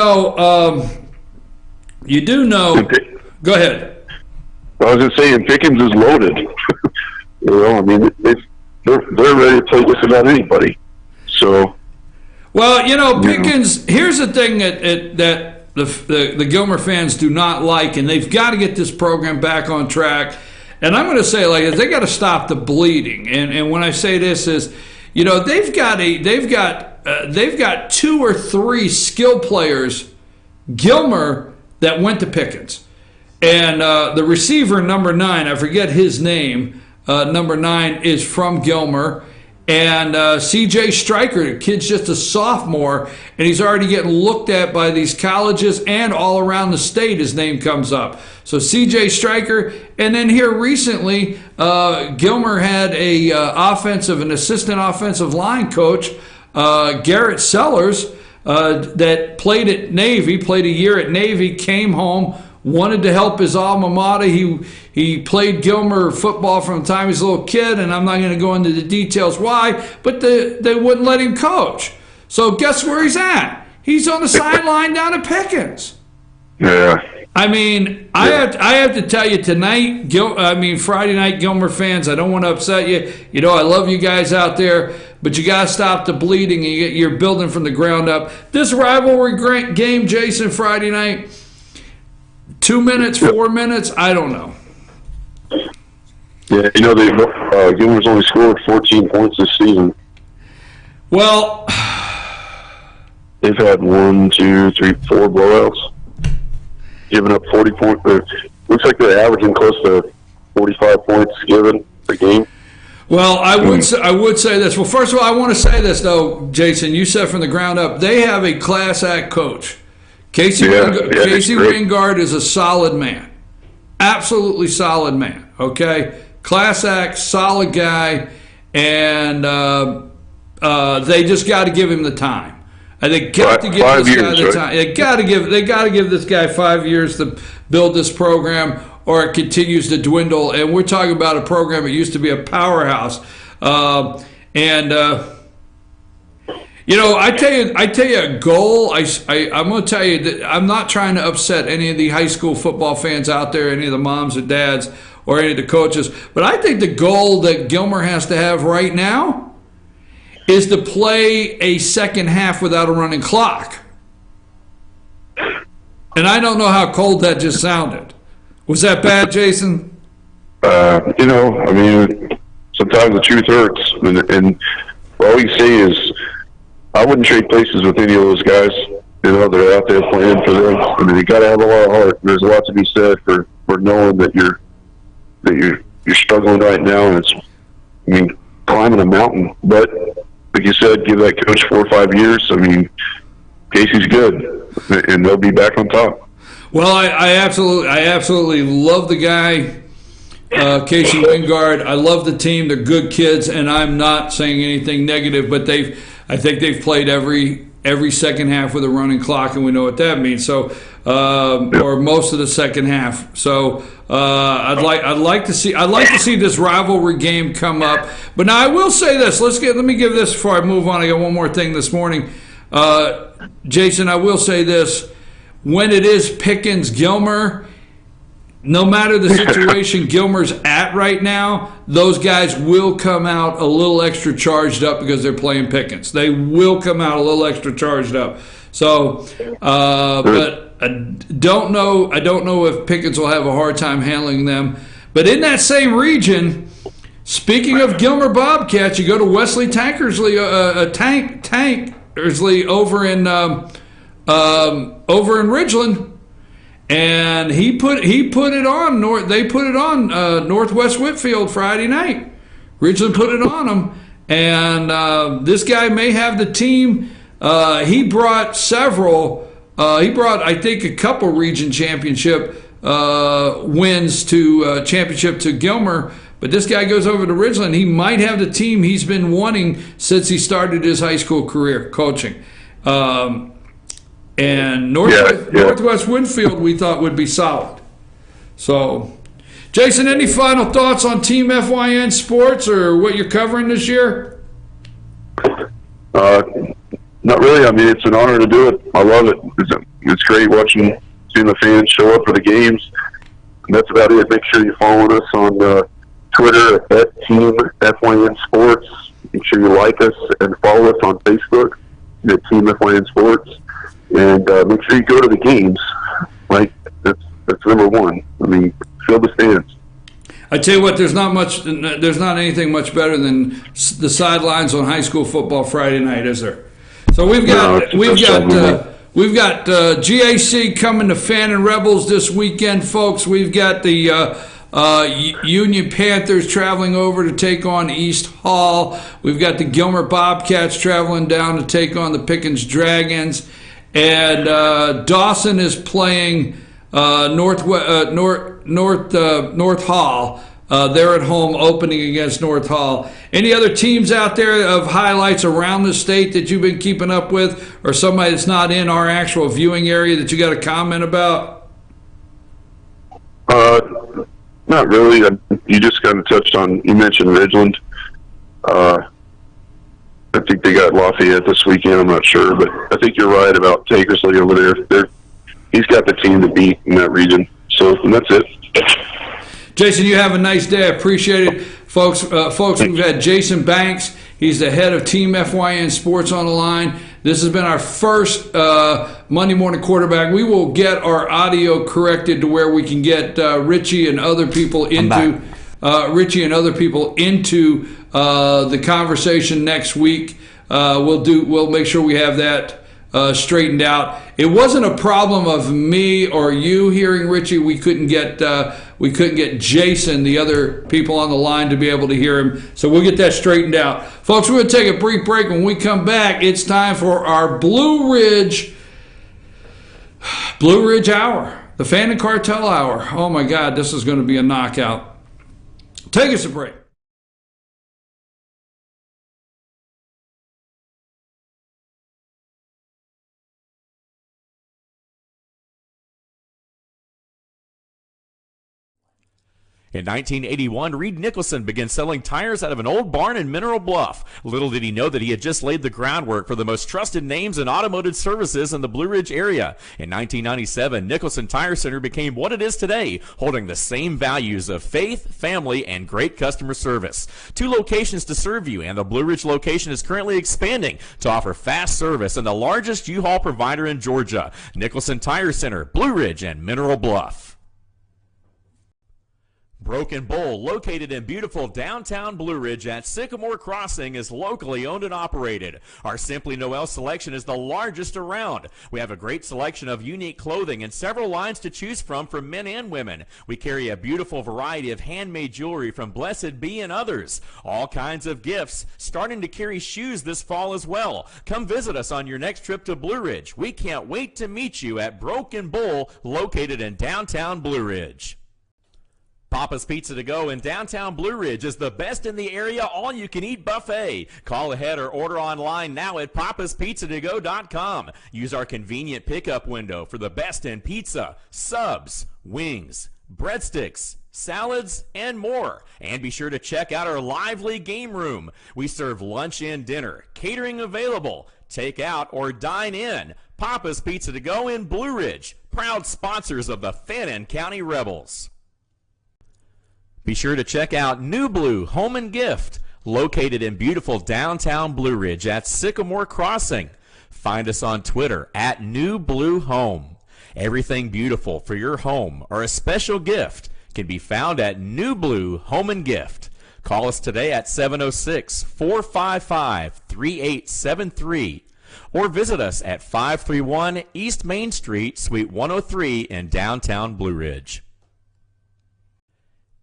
know. Go ahead. I was just saying, Pickens is loaded. They're ready to play just about anybody. So, Pickens. Here's the thing that the Gilmer fans do not like, and they've got to get this program back on track. And I'm going to say like they got to stop the bleeding. And when I say this is, they've got 2 or 3 skill players, Gilmer, that went to Pickens. And the receiver, number 9, I forget his name, number 9 is from Gilmer. And C.J. Stryker, the kid's just a sophomore, and he's already getting looked at by these colleges and all around the state. His name comes up. So C.J. Stryker, and then here recently, Gilmer had an assistant offensive line coach, Garrett Sellers, that played at Navy, played a year at Navy, came home, wanted to help his alma mater. He played Gilmer football from the time he was a little kid, and I'm not going to go into the details why, but they wouldn't let him coach. So guess where he's at? He's on the sideline down at Pickens. Yeah. I mean, I have to tell you tonight, Friday night, Gilmer fans, I don't want to upset you. I love you guys out there, but you got to stop the bleeding, and you're building from the ground up. This rivalry game, Jason, Friday night, 2 minutes, 4 minutes, I don't know. Yeah, Gilmer's only scored 14 points this season. Well, they've had 1, 2, 3, 4 blowouts. Giving up 40 points. Looks like they're averaging close to 45 points given per game. Well, I would say this. Well, first of all, I want to say this, though, Jason. You said from the ground up, they have a class act coach. Casey Wingard is a solid man. Absolutely solid man, okay? Class act, solid guy, and they just got to give him the time. They got to give this guy the time. They got to give this guy 5 years to build this program, or it continues to dwindle. And we're talking about a program that used to be a powerhouse. I tell you a goal. I'm going to tell you that I'm not trying to upset any of the high school football fans out there, any of the moms and dads, or any of the coaches. But I think the goal that Gilmer has to have right now is to play a second half without a running clock. And I don't know how cold that just sounded. Was that bad, Jason? Sometimes the truth hurts. And all we can say is I wouldn't trade places with any of those guys. They're out there playing for them. You got to have a lot of heart. There's a lot to be said for knowing that you're struggling right now, and it's climbing a mountain. But like you said, give that coach 4 or 5 years. Casey's good, and they'll be back on top. Well, I absolutely love the guy, Casey Wingard. I love the team. They're good kids, and I'm not saying anything negative, but I think they've played every second half with a running clock, and we know what that means. So, or most of the second half. So, I'd like to see this rivalry game come up. But now I will say this. Let me give this before I move on. I got one more thing this morning, Jason. I will say this: when it is Pickens-Gilmer, no matter the situation Gilmer's at right now, those guys will come out a little extra charged up because they're playing Pickens. They will come out a little extra charged up. So, but I don't know if Pickens will have a hard time handling them. But in that same region, speaking of Gilmer Bobcats, you go to Wesley Tankersley, Tankersley over in Ridgeland. And he put it on. They put it on Northwest Whitfield Friday night. Ridgeland put it on them, and this guy may have the team. He brought several. He brought, I think, a couple region championship wins to championship to Gilmer. But this guy goes over to Ridgeland. He might have the team he's been wanting since he started his high school career coaching. And Northwest Winfield we thought would be solid. So, Jason, any final thoughts on Team FYN Sports or what you're covering this year? Not really. It's an honor to do it. I love it. It's great seeing the fans show up for the games. And that's about it. Make sure you follow us on Twitter at TeamFYNSports. Make sure you like us and follow us on Facebook at Team FYN Sports. And make sure you go to the games. That's number one. Fill the stands. I tell you what, there's not anything much better than the sidelines on high school football Friday night, is there? So we've got GAC coming to Fannin Rebels this weekend, folks. We've got the Union Panthers traveling over to take on East Hall. We've got the Gilmer Bobcats traveling down to take on the Pickens Dragons. And Dawson is playing North Hall. They're at home opening against North Hall. Any other teams out there of highlights around the state that you've been keeping up with, or somebody that's not in our actual viewing area that you got a comment about? Not really. You just kind of touched on, you mentioned Ridgeland. I think they got Lafayette this weekend. I'm not sure, but I think you're right about Tankersley over there. He's got the team to beat in that region. So that's it. Jason, you have a nice day. I appreciate it. Folks, we've had Jason Banks. He's the head of Team FYN Sports on the line. This has been our first Monday Morning Quarterback. We will get our audio corrected to where we can get Richie and other people into the conversation next week. We'll make sure we have that straightened out. It wasn't a problem of me or you hearing Richie. We couldn't get Jason, the other people on the line, to be able to hear him. So we'll get that straightened out. Folks, we're going to take a brief break. When we come back, it's time for our Blue Ridge Hour, the Fannin Cartel Hour. Oh my God, this is going to be a knockout. Take us a break. In 1981, Reed Nicholson began selling tires out of an old barn in Mineral Bluff. Little did he know that he had just laid the groundwork for the most trusted names in automotive services in the Blue Ridge area. In 1997, Nicholson Tire Center became what it is today, holding the same values of faith, family, and great customer service. 2 locations to serve you, and the Blue Ridge location is currently expanding to offer fast service and the largest U-Haul provider in Georgia. Nicholson Tire Center, Blue Ridge, and Mineral Bluff. Broken Bull, located in beautiful downtown Blue Ridge at Sycamore Crossing, is locally owned and operated. Our Simply Noel selection is the largest around. We have a great selection of unique clothing and several lines to choose from for men and women. We carry a beautiful variety of handmade jewelry from Blessed Be and others. All kinds of gifts, starting to carry shoes this fall as well. Come visit us on your next trip to Blue Ridge. We can't wait to meet you at Broken Bull, located in downtown Blue Ridge. Papa's Pizza to Go in downtown Blue Ridge is the best in the area all-you-can-eat buffet. Call ahead or order online now at papaspizzatogo.com. Use our convenient pickup window for the best in pizza, subs, wings, breadsticks, salads, and more. And be sure to check out our lively game room. We serve lunch and dinner, catering available, take out or dine in. Papa's Pizza to Go in Blue Ridge, proud sponsors of the Fannin County Rebels. Be sure to check out New Blue Home and Gift, located in beautiful downtown Blue Ridge at Sycamore Crossing. Find us on Twitter at New Blue Home. Everything beautiful for your home or a special gift can be found at New Blue Home and Gift. Call us today at 706-455-3873 or visit us at 531 East Main Street, Suite 103 in downtown Blue Ridge.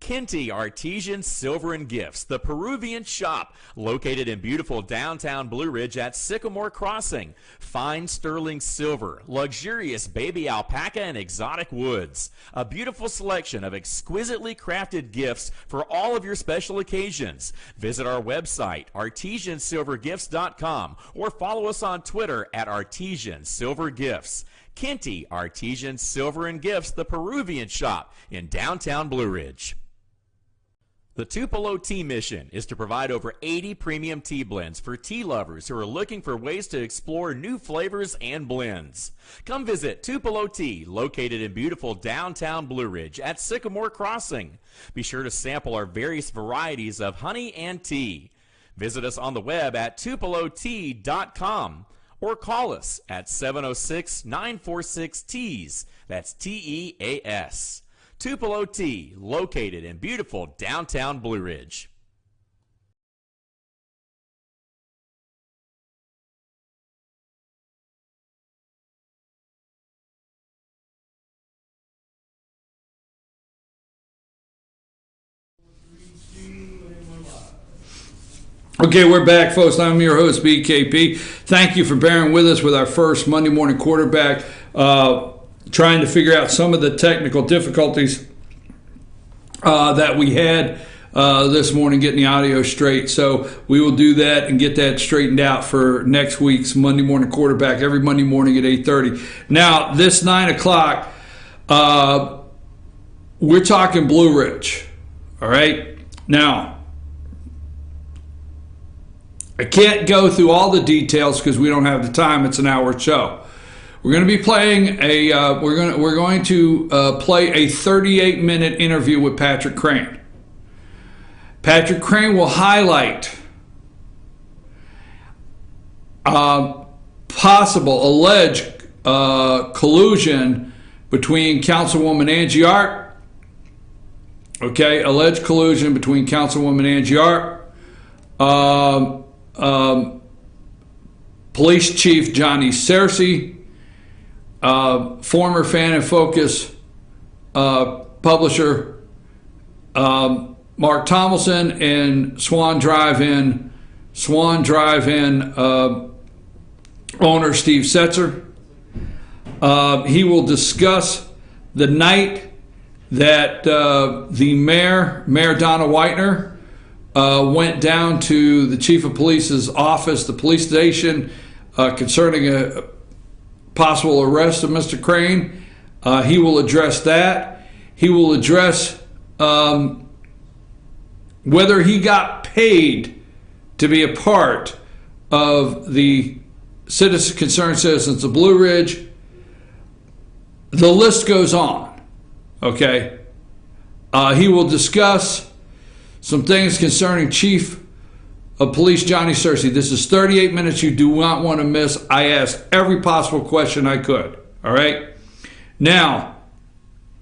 Kinty Artesian Silver and Gifts, the Peruvian shop, located in beautiful downtown Blue Ridge at Sycamore Crossing. Fine sterling silver, luxurious baby alpaca, and exotic woods. A beautiful selection of exquisitely crafted gifts for all of your special occasions. Visit our website, artesiansilvergifts.com, or follow us on Twitter at artesiansilvergifts. Kinty Artesian Silver and Gifts, the Peruvian shop in downtown Blue Ridge. The Tupelo Tea Mission is to provide over 80 premium tea blends for tea lovers who are looking for ways to explore new flavors and blends. Come visit Tupelo Tea, located in beautiful downtown Blue Ridge at Sycamore Crossing. Be sure to sample our various varieties of honey and tea. Visit us on the web at tupelotea.com or call us at 706-946-TEAS. That's TEAS. Tupelo Tea, located in beautiful downtown Blue Ridge. Okay, we're back, folks. I'm your host, BKP. Thank you for bearing with us with our first Monday morning quarterback. Trying to figure out some of the technical difficulties that we had this morning getting the audio straight. So we will do that and get that straightened out for next week's Monday morning quarterback every Monday morning at 8:30. Now, this 9 o'clock, we're talking Blue Ridge. All right? Now, I can't go through all the details because we don't have the time. It's an hour show. We're going to be playing we're going to play a 38-minute interview with Patrick Crain. Patrick Crain will highlight possible alleged collusion between Councilwoman Angie Art. Okay, alleged collusion between Councilwoman Angie Art, Police Chief Johnny Scearce, former Fan and Focus publisher Mark Tomlinson, and Swain Drive In owner Steve Setzer. He will discuss the night that the Mayor Donna Whitener, went down to the Chief of Police's office, the police station, concerning a possible arrest of Mr. Crain. He will address that. He will address whether he got paid to be a part of the concerned citizens of Blue Ridge. The list goes on, okay? He will discuss some things concerning Chief of Police Johnny Scearce. This is 38 minutes you do not want to miss. I asked every possible question I could, all right? Now,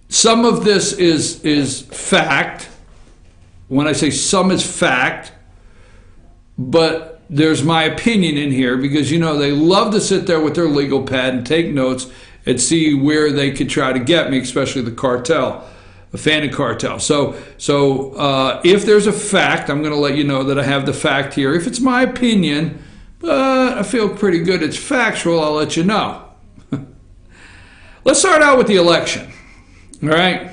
some of this is fact. When I say some is fact, but there's my opinion in here because, you know, they love to sit there with their legal pad and take notes and see where they could try to get me, especially the cartel, the Fanning cartel. So if there's a fact, I'm going to let you know that I have the fact here. If it's my opinion, but I feel pretty good it's factual, I'll let you know. Let's start out with the election, all right?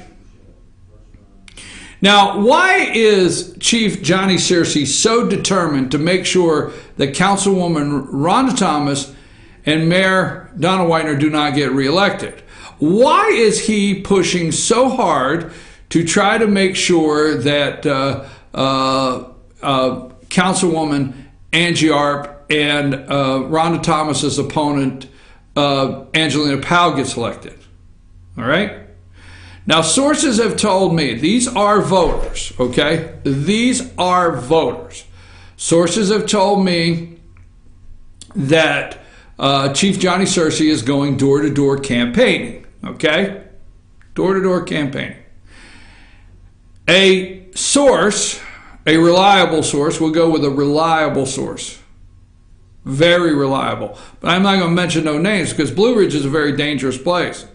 Now, why is Chief Johnny Scearce so determined to make sure that Councilwoman Rhonda Thomas and Mayor Donna Whitener do not get reelected? Why is he pushing so hard to try to make sure that Councilwoman Angie Arp and Rhonda Thomas's opponent, Angelina Powell, gets elected? All right? Now, sources have told me, these are voters, okay? These are voters. Sources have told me that Chief Johnny Scearce is going door-to-door campaigning, okay? Door-to-door campaigning. A source, a reliable source, we'll go with a reliable source. Very reliable. But I'm not going to mention no names because Blue Ridge is a very dangerous place.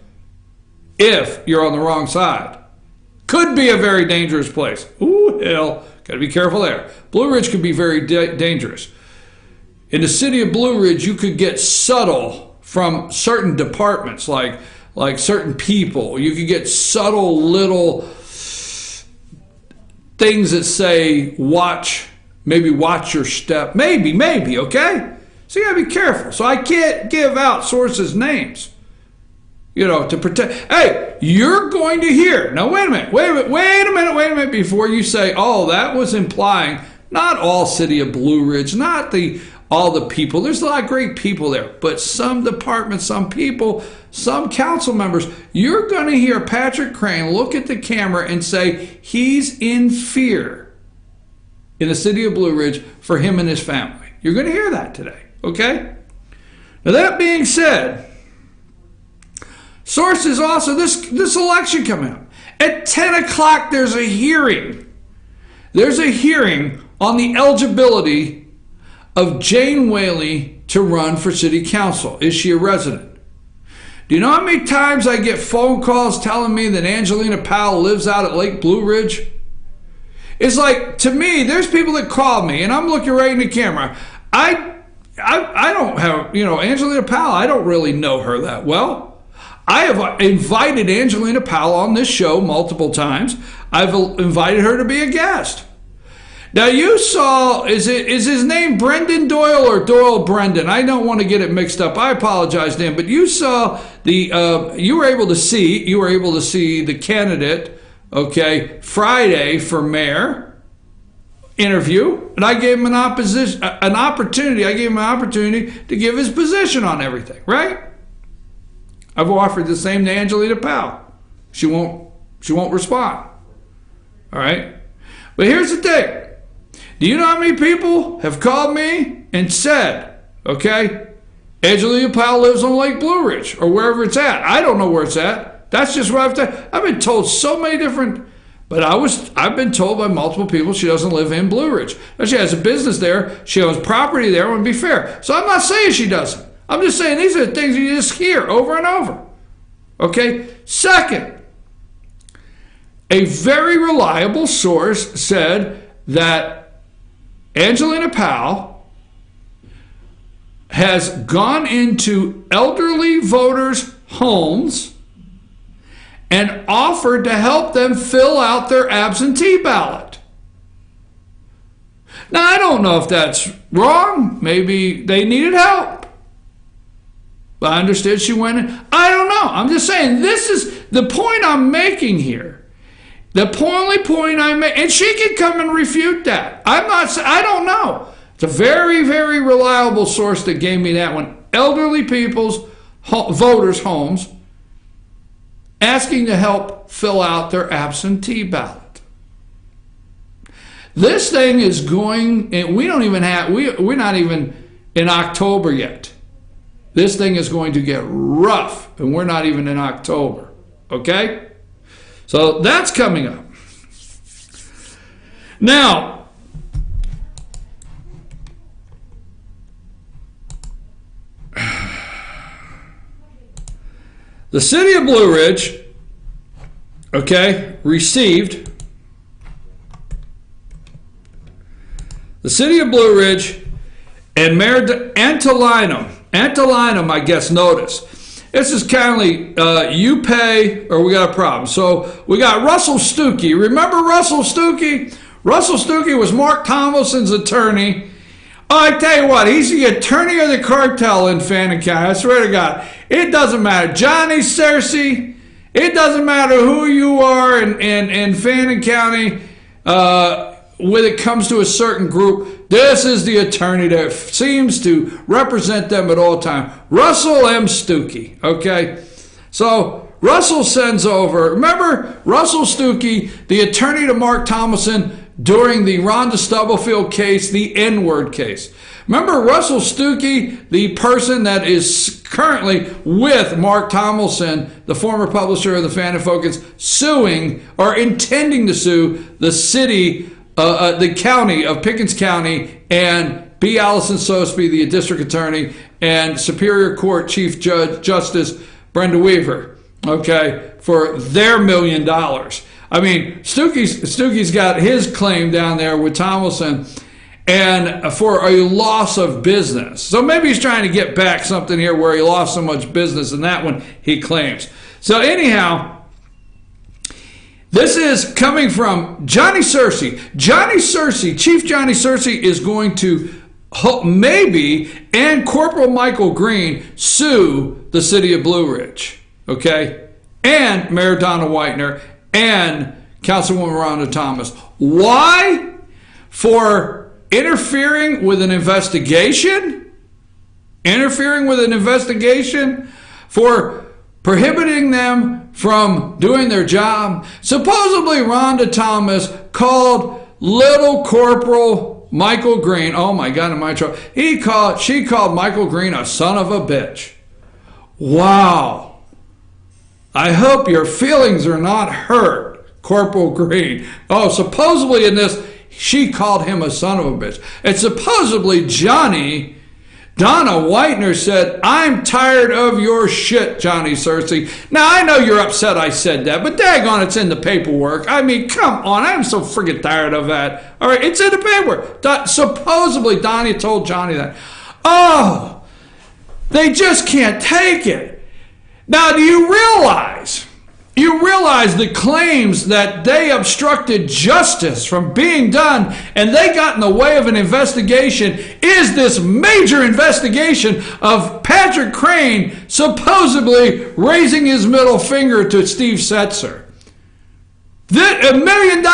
If you're on the wrong side. Could be a very dangerous place. Ooh, hell. Got to be careful there. Blue Ridge could be very dangerous. In the city of Blue Ridge, you could get subtle from certain departments, like certain people. You could get subtle little things that say, watch your step. Maybe, okay? So you got to be careful. So I can't give out sources' names. You know, to protect. Hey, you're going to hear. Now, wait a minute, before you say, oh, that was implying not all city of Blue Ridge, not all the people. There's a lot of great people there, but some departments, some people, some council members, you're going to hear Patrick Crain look at the camera and say he's in fear in the city of Blue Ridge for him and his family. You're going to hear that today, okay? Now, that being said, sources also, this election coming up. At 10 o'clock, there's a hearing. There's a hearing on the eligibility of Jane Whaley to run for city council. Is she a resident? Do you know how many times I get phone calls telling me that Angelina Powell lives out at Lake Blue Ridge? It's like, to me, there's people that call me, and I'm looking right in the camera. I don't have, Angelina Powell, I don't really know her that well. I have invited Angelina Powell on this show multiple times. I've invited her to be a guest. Now you saw, is his name Brendan Doyle or Doyle Brendan? I don't want to get it mixed up. I apologize to him, but you saw you were able to see the candidate, okay, Friday for mayor interview, and I gave him an opportunity. I gave him an opportunity to give his position on everything, right? I've offered the same to Angelina Powell. She won't respond. All right? But here's the thing. Do you know how many people have called me and said, okay, Angelina Powell lives on Lake Blue Ridge or wherever it's at. I don't know where it's at. That's just what I've been told so many different, but I've been told by multiple people she doesn't live in Blue Ridge. Now, she has a business there. She owns property there. I want to be fair. So I'm not saying she doesn't. I'm just saying these are the things you just hear over and over. Okay? Second, a very reliable source said that Angelina Powell has gone into elderly voters' homes and offered to help them fill out their absentee ballot. Now, I don't know if that's wrong. Maybe they needed help. But I understood she went in. I don't know. I'm just saying, this is the point I'm making here The only point I make, and she can come and refute that. I don't know. It's a very, very reliable source that gave me that one. Elderly people's voters' homes asking to help fill out their absentee ballot. This thing is going, and we're not even in October yet. This thing is going to get rough, and we're not even in October. Okay? So that's coming up. Now, the city of Blue Ridge, received, the city of Blue Ridge and Mayor Antolinum, I guess, notice. This is kindly, you pay or we got a problem. So we got Russell Stuckey. Remember Russell Stuckey? Russell Stuckey was Mark Tomlinson's attorney. Oh, I tell you what, he's the attorney of the cartel in Fannin County. I swear to God. It doesn't matter. Johnny Scearce, it doesn't matter who you are in Fannin County when it comes to a certain group. This is the attorney that seems to represent them at all times. Russell M. Stuckey, okay? So Russell sends over, remember Russell Stuckey, the attorney to Mark Tomlinson during the Rhonda Stubblefield case, the N-word case. Remember Russell Stuckey, the person that is currently with Mark Tomlinson, the former publisher of the Fannin Focus, suing or intending to sue the city, the county of Pickens County, and B. Allison Sosby, the district attorney, and Superior Court Chief Justice Brenda Weaver, for their $1 million. I mean, Stuckey's got his claim down there with Tomlinson, and for a loss of business. So maybe he's trying to get back something here where he lost so much business, and that one he claims. So anyhow, this is coming from Johnny Scearce. Johnny Scearce, Chief Johnny Scearce, is going to maybe, and Corporal Michael Green, sue the city of Blue Ridge, and Mayor Donna Whitener, and Councilwoman Rhonda Thomas. Why? For interfering with an investigation? Interfering with an investigation? For prohibiting them from doing their job? Supposedly Rhonda Thomas called Little Corporal Michael Green, oh my God, am I in trouble? She called Michael Green a son of a bitch. Wow. I hope your feelings are not hurt, Corporal Green. Oh, supposedly in this, she called him a son of a bitch. And supposedly Donna Whitener said, I'm tired of your shit, Johnny Scearce. Now, I know you're upset I said that, but daggone, it's in the paperwork. I mean, come on, I'm so friggin' tired of that. All right, it's in the paperwork. Supposedly Donnie told Johnny that. Oh, they just can't take it. Now, do you realize the claims that they obstructed justice from being done and they got in the way of an investigation is this major investigation of Patrick Crain supposedly raising his middle finger to Steve Setzer. $1 million.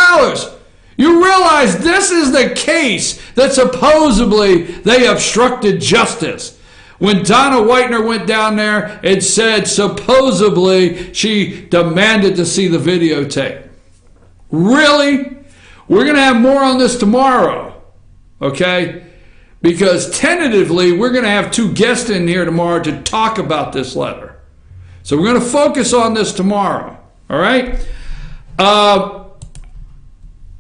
You realize this is the case that supposedly they obstructed justice. When Donna Whitener went down there and said supposedly she demanded to see the videotape. Really? We're going to have more on this tomorrow, because tentatively we're going to have 2 guests in here tomorrow to talk about this letter. So we're going to focus on this tomorrow, all right?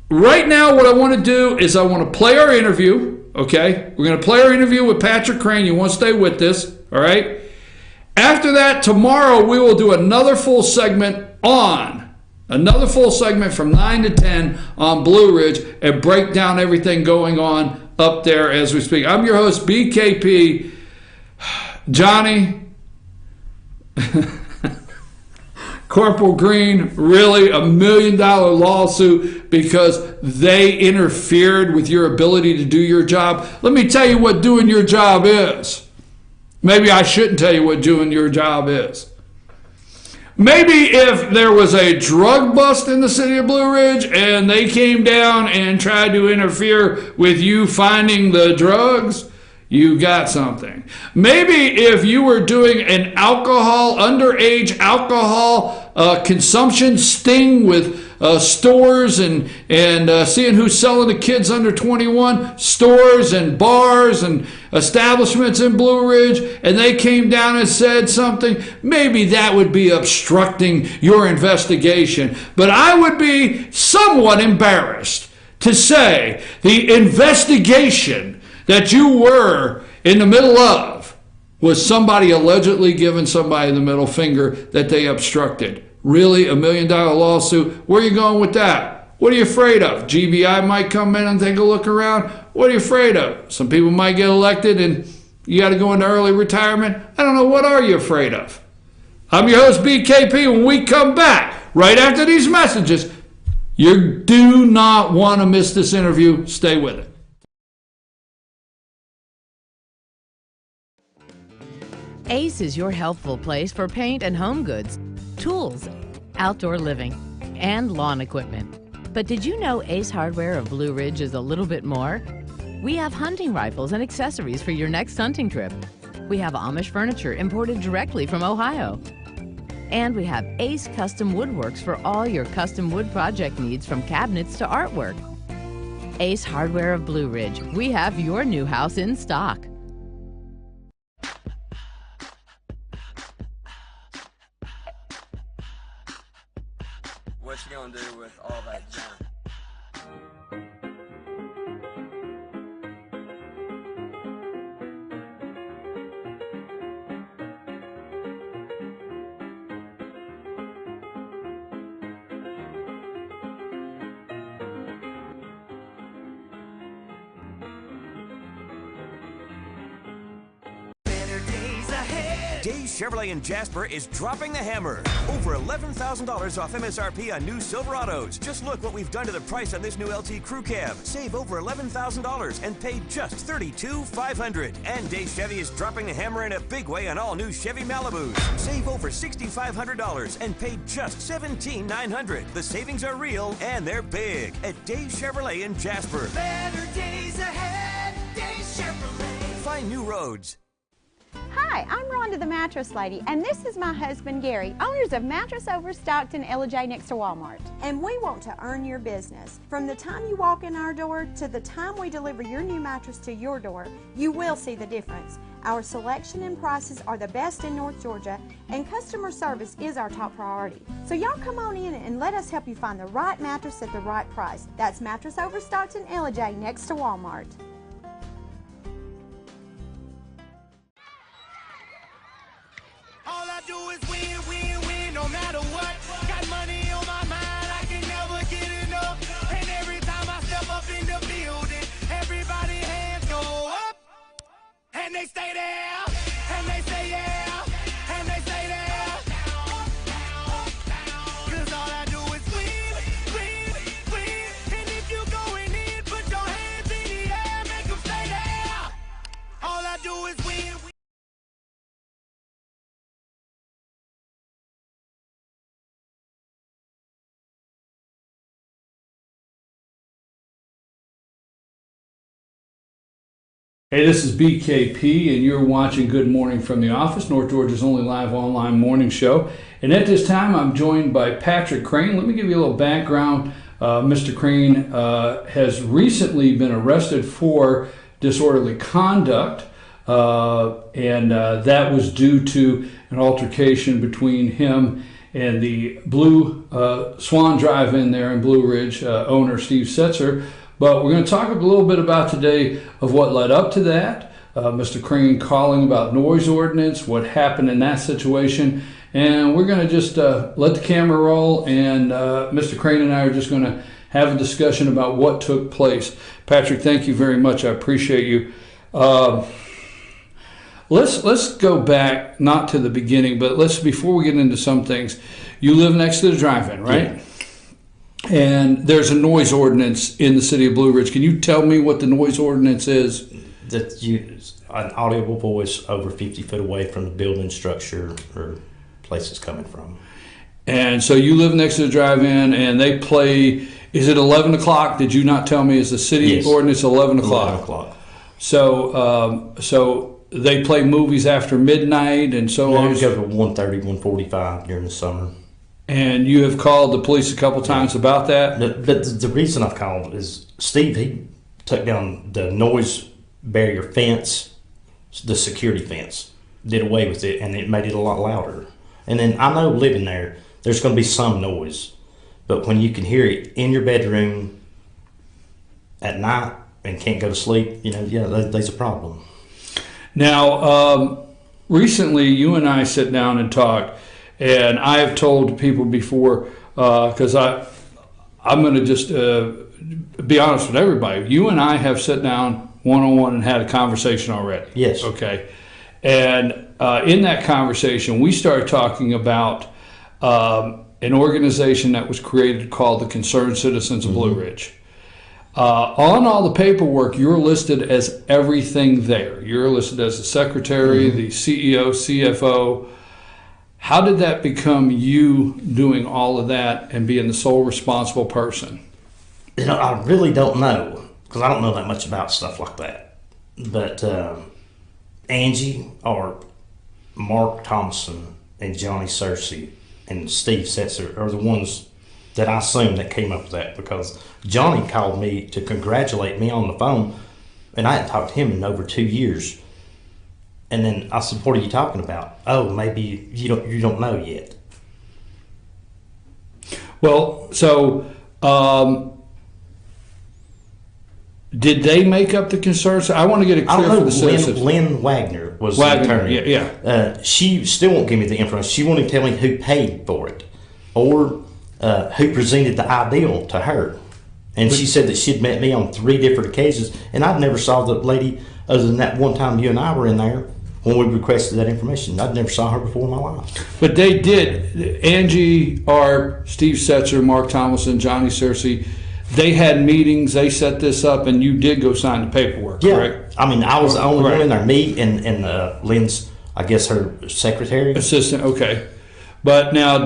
Right now what I want to do is I want to play our interview. We're going to play our interview with Patrick Crain. You want to stay with this, all right? After that, tomorrow we will do another full segment from 9 to 10 on Blue Ridge and break down everything going on up there as we speak. I'm your host, BKP. Johnny, Corporal Green, really $1 million lawsuit because they interfered with your ability to do your job. Let me tell you what doing your job is. Maybe I shouldn't tell you what doing your job is. Maybe if there was a drug bust in the city of Blue Ridge and they came down and tried to interfere with you finding the drugs, you got something. Maybe if you were doing an underage alcohol consumption sting with stores and seeing who's selling to kids under 21, stores and bars and establishments in Blue Ridge, and they came down and said something, maybe that would be obstructing your investigation. But I would be somewhat embarrassed to say the investigation that you were in the middle of was somebody allegedly giving somebody the middle finger that they obstructed. Really? $1 million lawsuit? Where are you going with that? What are you afraid of? GBI might come in and take a look around? What are you afraid of? Some people might get elected and you got to go into early retirement? I don't know. What are you afraid of? I'm your host, BKP. When we come back, right after these messages, you do not want to miss this interview. Stay with it. Ace is your helpful place for paint and home goods, tools, outdoor living, and lawn equipment. But did you know Ace Hardware of Blue Ridge is a little bit more? We have hunting rifles and accessories for your next hunting trip. We have Amish furniture imported directly from Ohio. And we have Ace Custom Woodworks for all your custom wood project needs, from cabinets to artwork. Ace Hardware of Blue Ridge. We have your new house in stock. What you gonna do with all that junk? Days Chevrolet in Jasper is dropping the hammer. Over $11,000 off MSRP on new Silverados. Just look what we've done to the price on this new LT Crew Cab. Save over $11,000 and pay just $32,500. And Days Chevy is dropping the hammer in a big way on all new Chevy Malibus. Save over $6,500 and pay just $17,900. The savings are real and they're big at Days Chevrolet in Jasper. Better days ahead, Days Chevrolet. Find new roads. Hi, I'm Rhonda the Mattress Lady, and this is my husband Gary, owners of Mattress Overstocked in Ella next to Walmart. And we want to earn your business. From the time you walk in our door to the time we deliver your new mattress to your door, you will see the difference. Our selection and prices are the best in North Georgia, and customer service is our top priority. So y'all come on in and let us help you find the right mattress at the right price. That's Mattress Overstocked in Ella next to Walmart. All I do is win, win, win, no matter what. Got money on my mind, I can never get enough. And every time I step up in the building, everybody hands go up. And they stay there, and they say yeah, and they stay there. Cause all I do is win, win, win. And if you going in, put your hands in the air, make them stay there. All I do is win, win. Hey, this is BKP, and you're watching Good Morning from the Office, North Georgia's only live online morning show. And at this time, I'm joined by Patrick Crain. Let me give you a little background. Mr. Crain has recently been arrested for disorderly conduct, and that was due to an altercation between him and the Swain Drive In there in Blue Ridge owner, Steve Setzer. But we're going to talk a little bit about today of what led up to that, Mr. Crain calling about noise ordinance, what happened in that situation, and we're going to just let the camera roll, and Mr. Crain and I are just going to have a discussion about what took place. Patrick, thank you very much. I appreciate you. Let's go back, not to the beginning, but before we get into some things, you live next to the drive-in, right? Yeah. And there's a noise ordinance in the city of Blue Ridge. Can you tell me what the noise ordinance is? That an audible voice over 50 feet away from the building structure or place is coming from. And so you live next to the drive-in, and they play. Is it 11 o'clock? Did you not tell me? Is the city ordinance 11 o'clock? 11 o'clock. So, so they play movies after midnight and so on? They go to 1:30, 1:45 during the summer. And you have called the police a couple times about that? The reason I've called is Steve, he took down the noise barrier fence, the security fence, did away with it, and it made it a lot louder. And then I know living there, there's going to be some noise. But when you can hear it in your bedroom at night and can't go to sleep, you know, yeah, there's a problem. Now, recently you and I sat down and talked, and I have told people before, because I'm going to just be honest with everybody. You and I have sat down one-on-one and had a conversation already. Yes. Okay. And in that conversation, we started talking about an organization that was created called the Concerned Citizens of Blue Ridge. On all the paperwork, you're listed as everything there. You're listed as the secretary, the CEO, CFO. How did that become you doing all of that and being the sole responsible person? You know, I really don't know, because I don't know that much about stuff like that. But Angie, or Mark Thompson, and Johnny Scearce and Steve Setzer are the ones that I assume that came up with that, because Johnny called me to congratulate me on the phone, and I hadn't talked to him in over 2 years. And then I said, "What are you talking about?" "Oh, maybe you don't know yet." Well, so did they make up the concerns? I want to get it clear for the citizens. Lynn Wagner was the attorney. Yeah. She still won't give me the information. She won't even tell me who paid for it or who presented the ideal to her. And she said that she'd met me on 3 different occasions, and I'd never saw the lady other than that one time you and I were in there when we requested that information. I'd never saw her before in my life. But they did. Angie, Art, Steve Setzer, Mark Thomason, Johnny Scearce, they had meetings, they set this up, and you did go sign the paperwork, correct? I mean, I was the only one in there, me and Lynn's, I guess, her secretary. Assistant, okay. But now,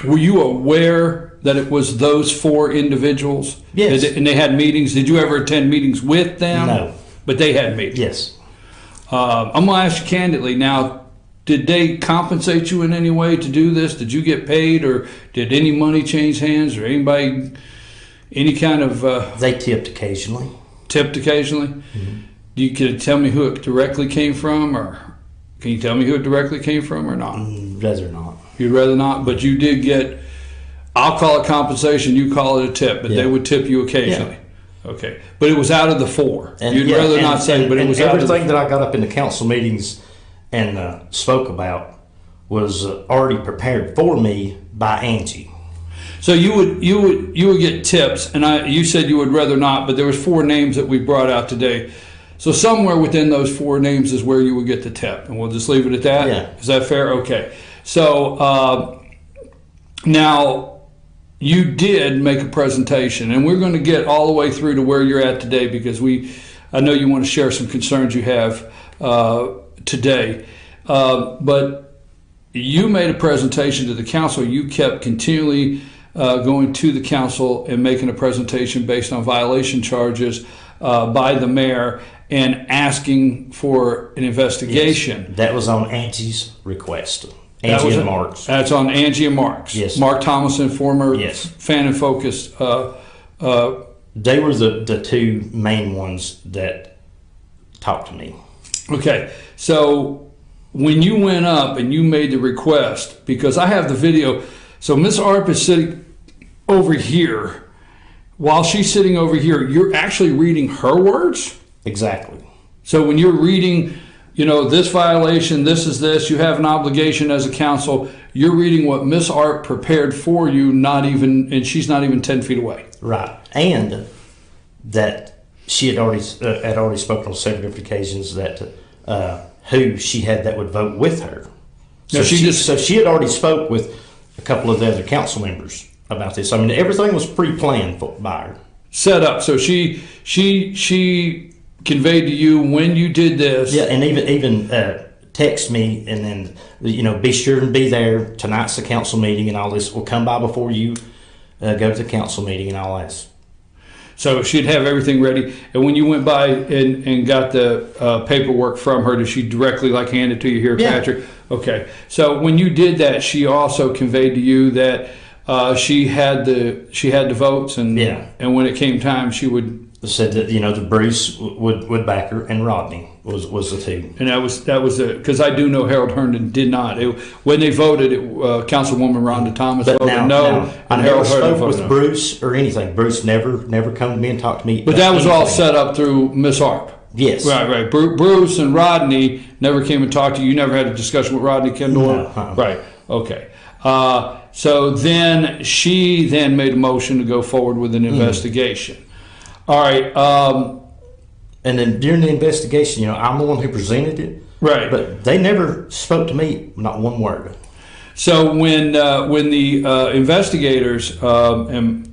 were you aware that it was those 4 individuals? Yes. And they had meetings? Did you ever attend meetings with them? No. But they had meetings? Yes. I'm going to ask you candidly now, did they compensate you in any way to do this? Did you get paid, or did any money change hands, or anybody, any kind of... They tipped occasionally. Tipped occasionally? Mm-hmm. Can you tell me who it directly came from, or can you tell me who it directly came from or not? Rather not. You'd rather not, but you did get, I'll call it compensation, you call it a tip, but they would tip you occasionally. Yeah. Okay, but it was out of the 4. And you'd rather not say, but it was out of the 4. Everything that I got up in the council meetings and spoke about was already prepared for me by Angie. So you would get tips, and you said you would rather not, but there was 4 names that we brought out today. So somewhere within those 4 names is where you would get the tip, and we'll just leave it at that. Yeah. Is that fair? Okay. So now you did make a presentation, and we're going to get all the way through to where you're at today, because I know you want to share some concerns you have today. But you made a presentation to the council. You kept continually going to the council and making a presentation based on violation charges by the mayor and asking for an investigation. Yes. That was on Angie's request. Angie and Mark's. That's on Angie and Mark's. Yes. Mark Thomason, former Fan and Focus. They were the 2 main ones that talked to me. Okay, so when you went up and you made the request, because I have the video, so Miss Arp is sitting over here. While she's sitting over here, you're actually reading her words? Exactly. So when you're reading, this violation, this is this, you have an obligation as a council, you're reading what Miss Arp prepared for you, and she's not even 10 feet away. Right. And that she had already spoken on several different occasions that who she had that would vote with her. So she had already spoke with a couple of the other council members about this. I mean, everything was pre-planned by her. Set up. So she conveyed to you when you did this. Yeah, and even text me and then, be sure and be there. Tonight's the council meeting and all this. We'll come by before you go to the council meeting and all that. So she'd have everything ready. And when you went by and got the paperwork from her, did she directly hand it to you here, Patrick? Okay. So when you did that, she also conveyed to you that she had the votes, and when it came time, she would said that the Bruce would back her, and Rodney was the two. And that was it, because I do know Harold Herndon did not. When they voted, Councilwoman Rhonda Thomas voted no. I never spoke with Bruce or anything. Bruce never come to me and talked to me. But that was all set up through Miss Harp. Yes. Right. Bruce and Rodney never came and talked to you. You never had a discussion with Rodney Kendall? No. Right. Okay. So then she made a motion to go forward with an investigation. All right. And then during the investigation, I'm the one who presented it. Right. But they never spoke to me, not one word. So when the investigators, and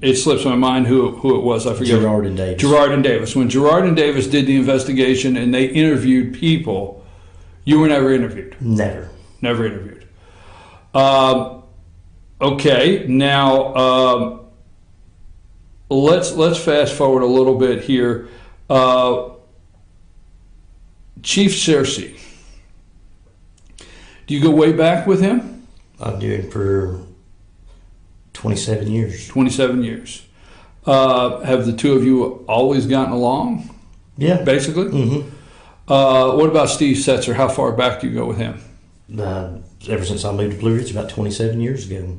it slips my mind who it was, I forget. Gerard and Davis. Gerard and Davis. When Gerard and Davis did the investigation and they interviewed people, you were never interviewed? Never. Never interviewed. Okay. Now, let's fast forward a little bit here. Chief Scearce, do you go way back with him? I've known him for 27 years. 27 years. Have the two of you always gotten along? Yeah. Basically? Mm-hmm. What about Steve Setzer? How far back do you go with him? Ever since I moved to Blue Ridge about 27 years ago.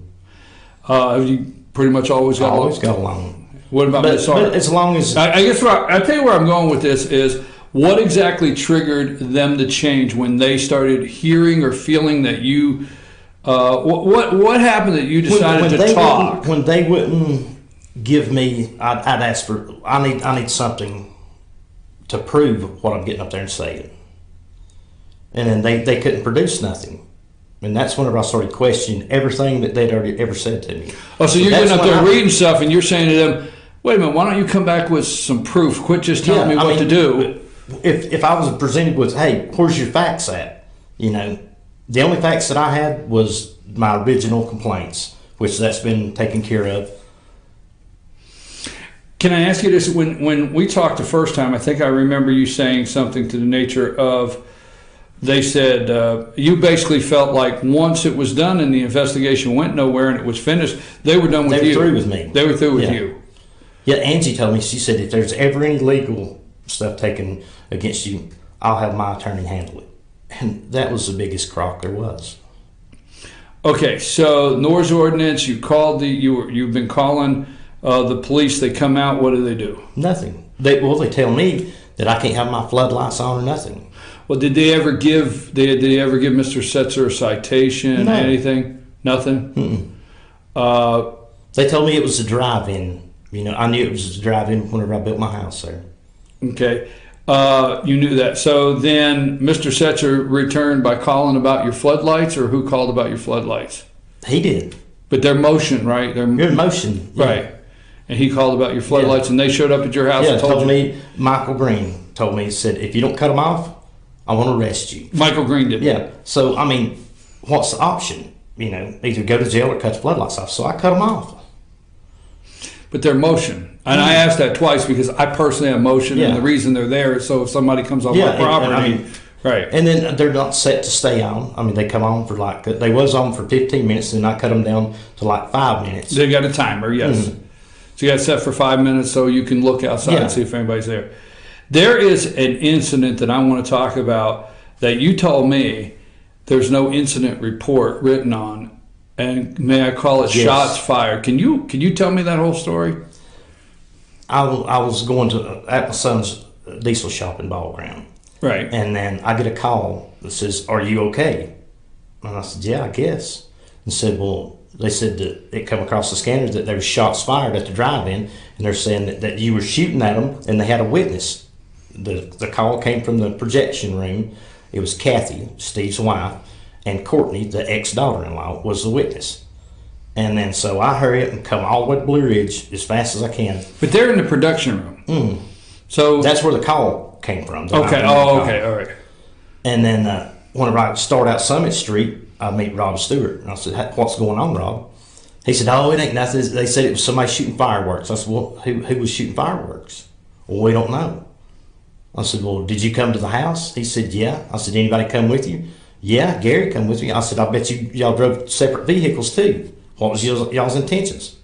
Have you pretty much always got along? Always got along. What about Miss Harp? But as long as... I guess I tell you where I'm going with this is, what exactly triggered them to change when they started hearing or feeling that you... what happened that you decided to talk? When they wouldn't give me... I'd ask for... I need something to prove what I'm getting up there and saying. And then they couldn't produce nothing. And that's whenever I started questioning everything that they'd already ever said to me. Oh, so you're getting up there reading stuff and you're saying to them, wait a minute, why don't you come back with some proof? Quit just telling me what to do. If I was presented with, hey, where's your facts at? The only facts that I had was my original complaints, which that's been taken care of. Can I ask you this? When we talked the first time, I think I remember you saying something to the nature of, they said you basically felt like once it was done and the investigation went nowhere and it was finished, they were done with you. They were through with me. They were through with you. Yeah, Angie told me, she said, if there's ever any legal stuff taken against you, I'll have my attorney handle it. And that was the biggest crock there was. Okay, so Noah's ordinance, you called you've been calling the police. They come out. What do? Nothing. They tell me that I can't have my floodlights on or nothing. Well, did they ever give Mr. Setzer a citation? No. Anything? Nothing. They told me it was a drive-in. I knew it was a drive-in whenever I built my house there. Okay. You knew that. So then Mr. Setzer returned by calling about your floodlights, or who called about your floodlights? He did. But they're motion, right? They're in motion. Yeah. Right. And he called about your floodlights, and they showed up at your house and told me, Michael Green told me, he said, if you don't cut them off, I want to arrest you. Michael Green did. Yeah. So, what's the option? Either go to jail or cut the floodlights off. So I cut them off. But they're motion. And I asked that twice because I personally have motion, and the reason they're there is so if somebody comes on my property. Right. And then they're not set to stay on. They come on for they was on for 15 minutes, and I cut them down to 5 minutes. They got a timer, yes. Mm-hmm. So you got it set for 5 minutes so you can look outside and see if anybody's there. There is an incident that I want to talk about that you told me there's no incident report written on, and may I call it shots fired. Can you tell me that whole story? I was going at my son's diesel shop in Ball Ground. Right. And then I get a call that says, are you okay? And I said, yeah, I guess. And said, well, they said that it come across the scanner that there was shots fired at the drive-in, and they're saying that you were shooting at them, and they had a witness. The call came from the projection room. It was Kathy, Steve's wife, and Courtney, the ex-daughter-in-law, was the witness. And then so I hurry up and come all the way to Blue Ridge as fast as I can. But they're in the production room. Mm. So that's where the call came from. Okay. Oh, okay. All right. And then whenever I start out Summit Street, I meet Rob Stewart. And I said, what's going on, Rob? He said, oh, it ain't nothing. They said it was somebody shooting fireworks. I said, well, who was shooting fireworks? Well, we don't know. I said, well, did you come to the house? He said, yeah. I said, anybody come with you? Yeah, Gary come with me. I said, I bet y'all drove separate vehicles too. What was y'all's intentions?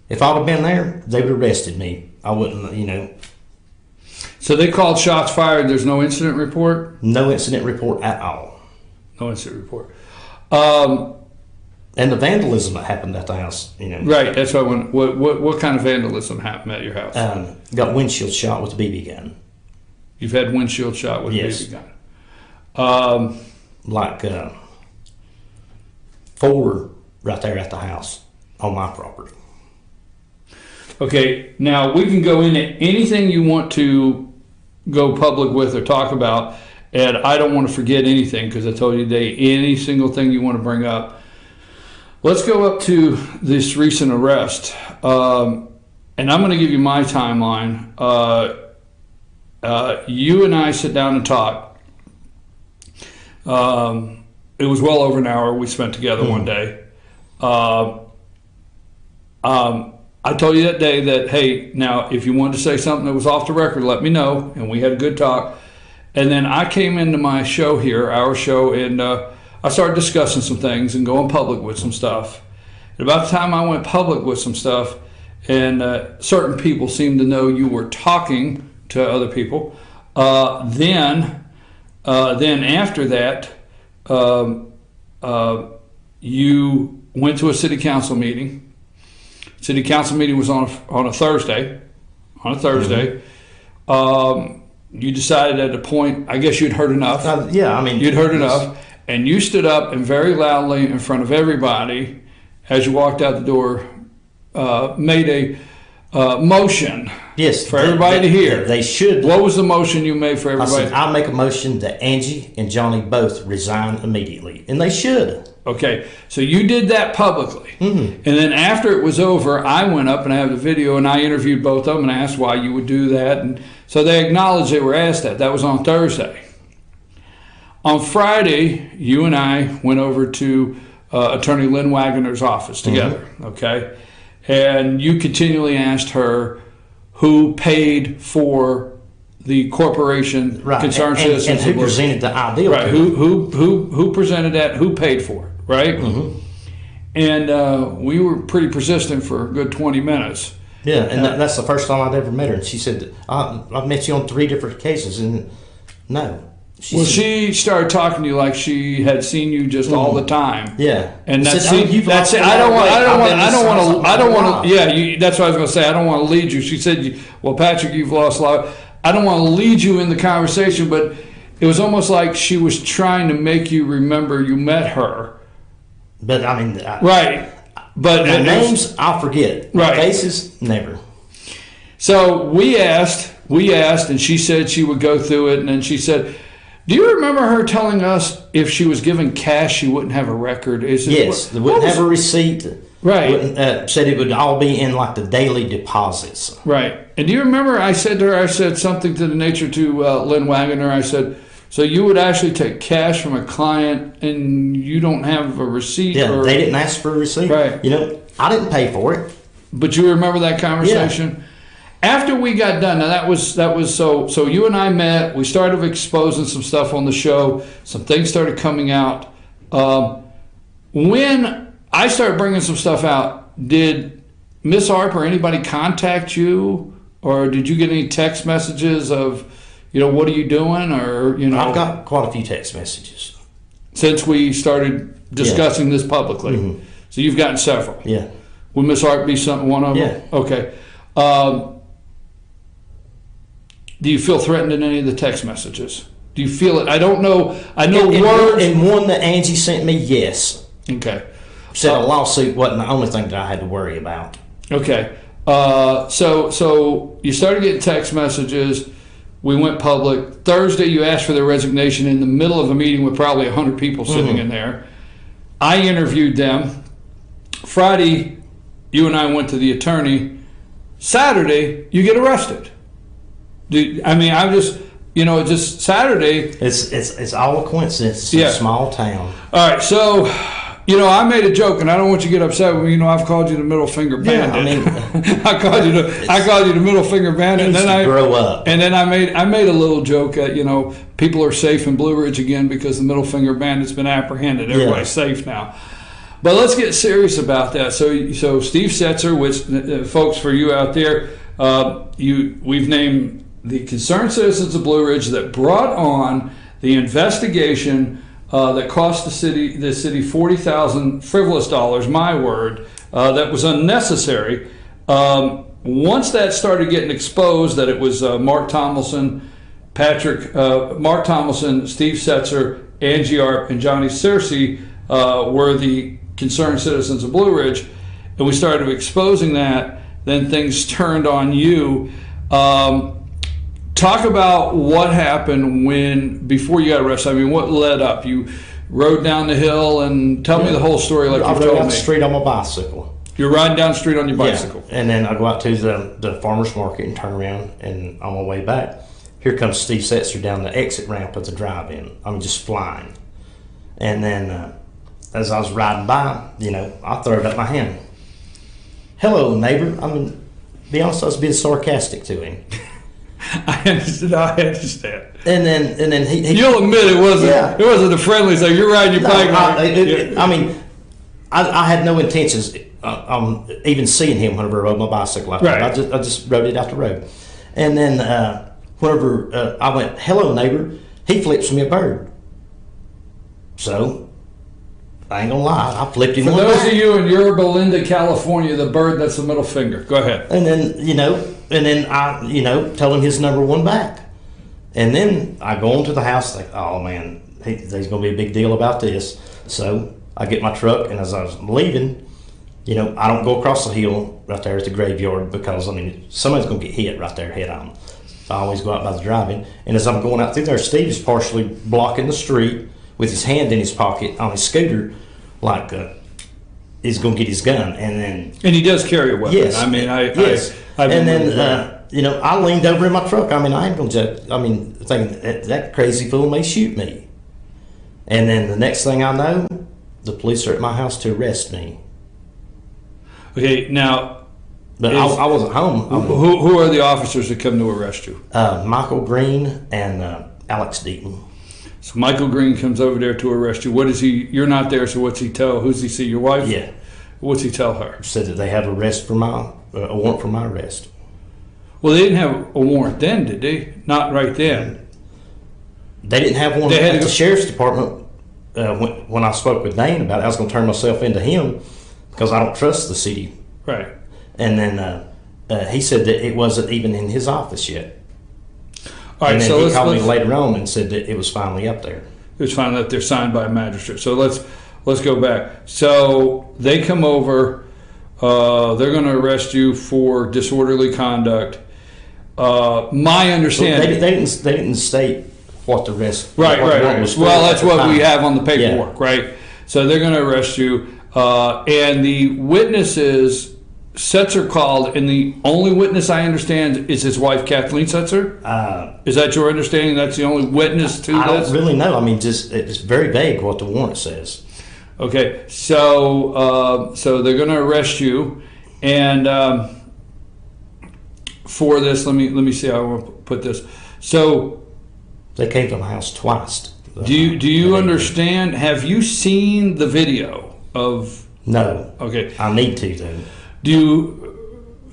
If I'd have been there, they would have arrested me. I wouldn't, you know. So they called shots fired. There's no incident report? No incident report at all. No incident report. And the vandalism that happened at the house, you know. Right, that's what I want. What kind of vandalism happened at your house? Got windshield shot with a BB gun. You've had windshield shot with a BB gun. Like 4 right there at the house on my property. Okay, now we can go into anything you want to go public with or talk about, and I don't want to forget anything because I told you today, any single thing you want to bring up. Let's go up to this recent arrest, and I'm going to give you my timeline. You and I sit down and talk. It was well over an hour we spent together one day. I told you that day that, hey, now if you wanted to say something that was off the record, let me know, and we had a good talk. And then I came into my show here, our show, and I started discussing some things and going public with some stuff. And about the time I went public with some stuff, and certain people seemed to know you were talking to other people, then after that, you went to a city council meeting. City council meeting was on a Thursday. On a Thursday. You decided at a point, I guess you'd heard enough. You'd heard enough. And you stood up and very loudly in front of everybody as you walked out the door, made a motion for everybody to hear. They should. What was the motion you made for everybody? I said, I'll make a motion that Angie and Johnny both resign immediately. And they should. Okay, so you did that publicly. And then after it was over, I went up and I have the video and I interviewed both of them and asked why you would do that. And so they acknowledged they were asked that. That was on Thursday. On Friday, you and I went over to Attorney Lynn Wagner's office together, okay? And you continually asked her who paid for the corporation, Concerned Citizens. And who presented the ideal. Right, who presented that, who paid for it, right? And we were pretty persistent for a good 20 minutes. Yeah, and that's the first time I'd ever met her. And she said, I've met you on 3 different occasions, and no. She started talking to you like she had seen you just all the time. Yeah, and that's it. I don't want to. Yeah, that's what I was going to say. I don't want to lead you. She said, "Well, Patrick, you've lost a lot." I don't want to lead you in the conversation, but it was almost like she was trying to make you remember you met her. But I mean, right? But names I'll forget. Right, faces never. So we asked, and she said she would go through it, and then she said, do you remember her telling us if she was given cash, she wouldn't have a record? Yes, they wouldn't have a receipt. Right. Said it would all be in like the daily deposits. Right. And do you remember I said to her, I said something to the nature to Lynn Wagner, I said, so you would actually take cash from a client and you don't have a receipt? Yeah, they didn't ask for a receipt. Right. You know, I didn't pay for it. But you remember that conversation? Yeah. After we got done, now that was so you and I met, we started exposing some stuff on the show, some things started coming out. When I started bringing some stuff out, did Miss Harper, anybody contact you, or did you get any text messages of, what are you doing, or I've got quite a few text messages since we started discussing this publicly. So you've gotten several. Yeah. Would Miss Harper be one of them? Yeah. Okay. Do you feel threatened in any of the text messages? Do you feel it? I don't know. I know words. And one that Angie sent me, yes. Okay. Said a lawsuit wasn't the only thing that I had to worry about. Okay. So you started getting text messages. We went public. Thursday, you asked for their resignation in the middle of a meeting with probably 100 people sitting in there. I interviewed them. Friday, you and I went to the attorney. Saturday, you get arrested. just Saturday. It's all a coincidence. It's a small town. All right, so I made a joke, and I don't want you to get upset with me. I've called you the middle finger bandit. I called you the middle finger bandit, and then I grow up. And then I made a little joke that people are safe in Blue Ridge again because the middle finger bandit's been apprehended. Everybody's safe now. But let's get serious about that. So Steve Setzer, which folks, for you out there, we've named the concerned citizens of Blue Ridge that brought on the investigation that cost the city $40,000 frivolous dollars. My word, that was unnecessary. Once that started getting exposed, that it was Mark Tomlinson, Steve Setzer, Angie Arp, and Johnny Scearce were the concerned citizens of Blue Ridge, and we started exposing that, then things turned on you. Talk about what happened before you got arrested. I mean, what led up? You rode down the hill, and tell me the whole story like you told me. I rode down the street on my bicycle. You're riding down the street on your bicycle. Yeah. And then I go out to the farmer's market and turn around, and on my way back, here comes Steve Setzer down the exit ramp of the drive-in. I'm just flying. And then as I was riding by, I throw up my hand. Hello, neighbor. Be honest, I was being sarcastic to him. I understand. And then he you'll admit it wasn't a friendly thing. You're riding your bike. I had no intentions even seeing him whenever I rode my bicycle out there. I just rode it out the road. And then whenever I went, hello, neighbor, he flips me a bird. So I ain't gonna lie, I flipped him. For those of you in Yorba Linda, California, the bird, that's the middle finger. Go ahead. And then I tell him his number one back. And then I go into the house like, oh man, there's gonna be a big deal about this. So I get my truck, and as I was leaving, I don't go across the hill right there at the graveyard because somebody's gonna get hit right there head on. So I always go out by the drive-in. And as I'm going out through there, Steve is partially blocking the street with his hand in his pocket on his scooter, like he's going to get his gun, and he does carry a weapon. Yes, I leaned over in my truck. I ain't going to judge. Thinking that crazy fool may shoot me. And then the next thing I know, the police are at my house to arrest me. Okay, now, but I wasn't home. Who are the officers that come to arrest you? Michael Green and Alex Deaton. So Michael Green comes over there to arrest you. What is he? You're not there, so what's he tell? Who's he see? Your wife? Yeah. What's he tell her? Said that they have a warrant for my arrest. Well, they didn't have a warrant then, did they? Not right then. They didn't have one at the sheriff's department. When I spoke with Dane about it, I was going to turn myself into him because I don't trust the city. Right. And then he said that it wasn't even in his office yet. All right, and then so he called me later on and said that it was finally up there. It was finally up there, signed by a magistrate. So let's go back. So they come over. They're going to arrest you for disorderly conduct. My understanding, they didn't state what the rest. Right. Well, that's what we have on the paperwork, right? So they're going to arrest you, and the witnesses. Setzer called, and the only witness I understand is his wife, Kathleen Setzer. Is that your understanding? That's the only witness to this? I don't really know. It's very vague what the warrant says. Okay, so they're going to arrest you, and for this, let me see how I want to put this. So they came to my house twice. Do you understand? Have you seen the video of? No. Okay. I need to though. Do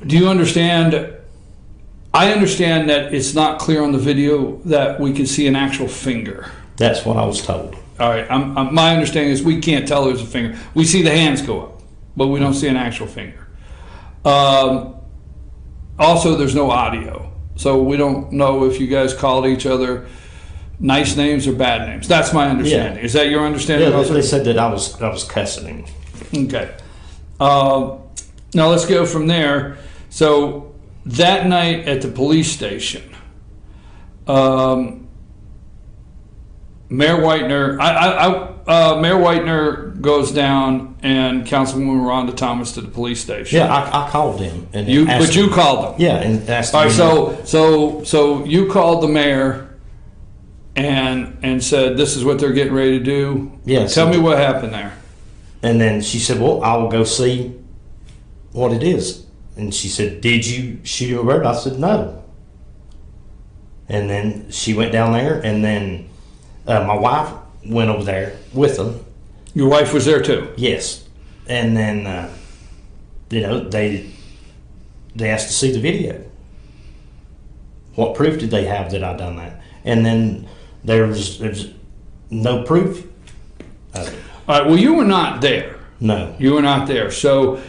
you understand? I understand that it's not clear on the video that we can see an actual finger. That's what I was told. All right. My understanding is we can't tell there's a finger. We see the hands go up, but we don't see an actual finger. Also, there's no audio, so we don't know if you guys called each other nice names or bad names. That's my understanding. Yeah. Is that your understanding? Yeah, they said that I was cussing him. Okay. Now let's go from there. So that night at the police station, Mayor Whitener, Mayor Whitener goes down and Councilwoman Rhonda Thomas to the police station. Yeah, I called him. And you called them. Yeah, and asked him. All right, so you called the mayor and said, "This is what they're getting ready to do." Yes. Tell me what happened there. And then she said, "Well, I will go see what it is." And she said, "Did you shoot him a bird?" I said, "No." And then she went down there, and then my wife went over there with them. Your wife was there too? Yes. And then, they asked to see the video. What proof did they have that I done that? And then there's no proof of it. All right, well, you were not there. No. You were not there. So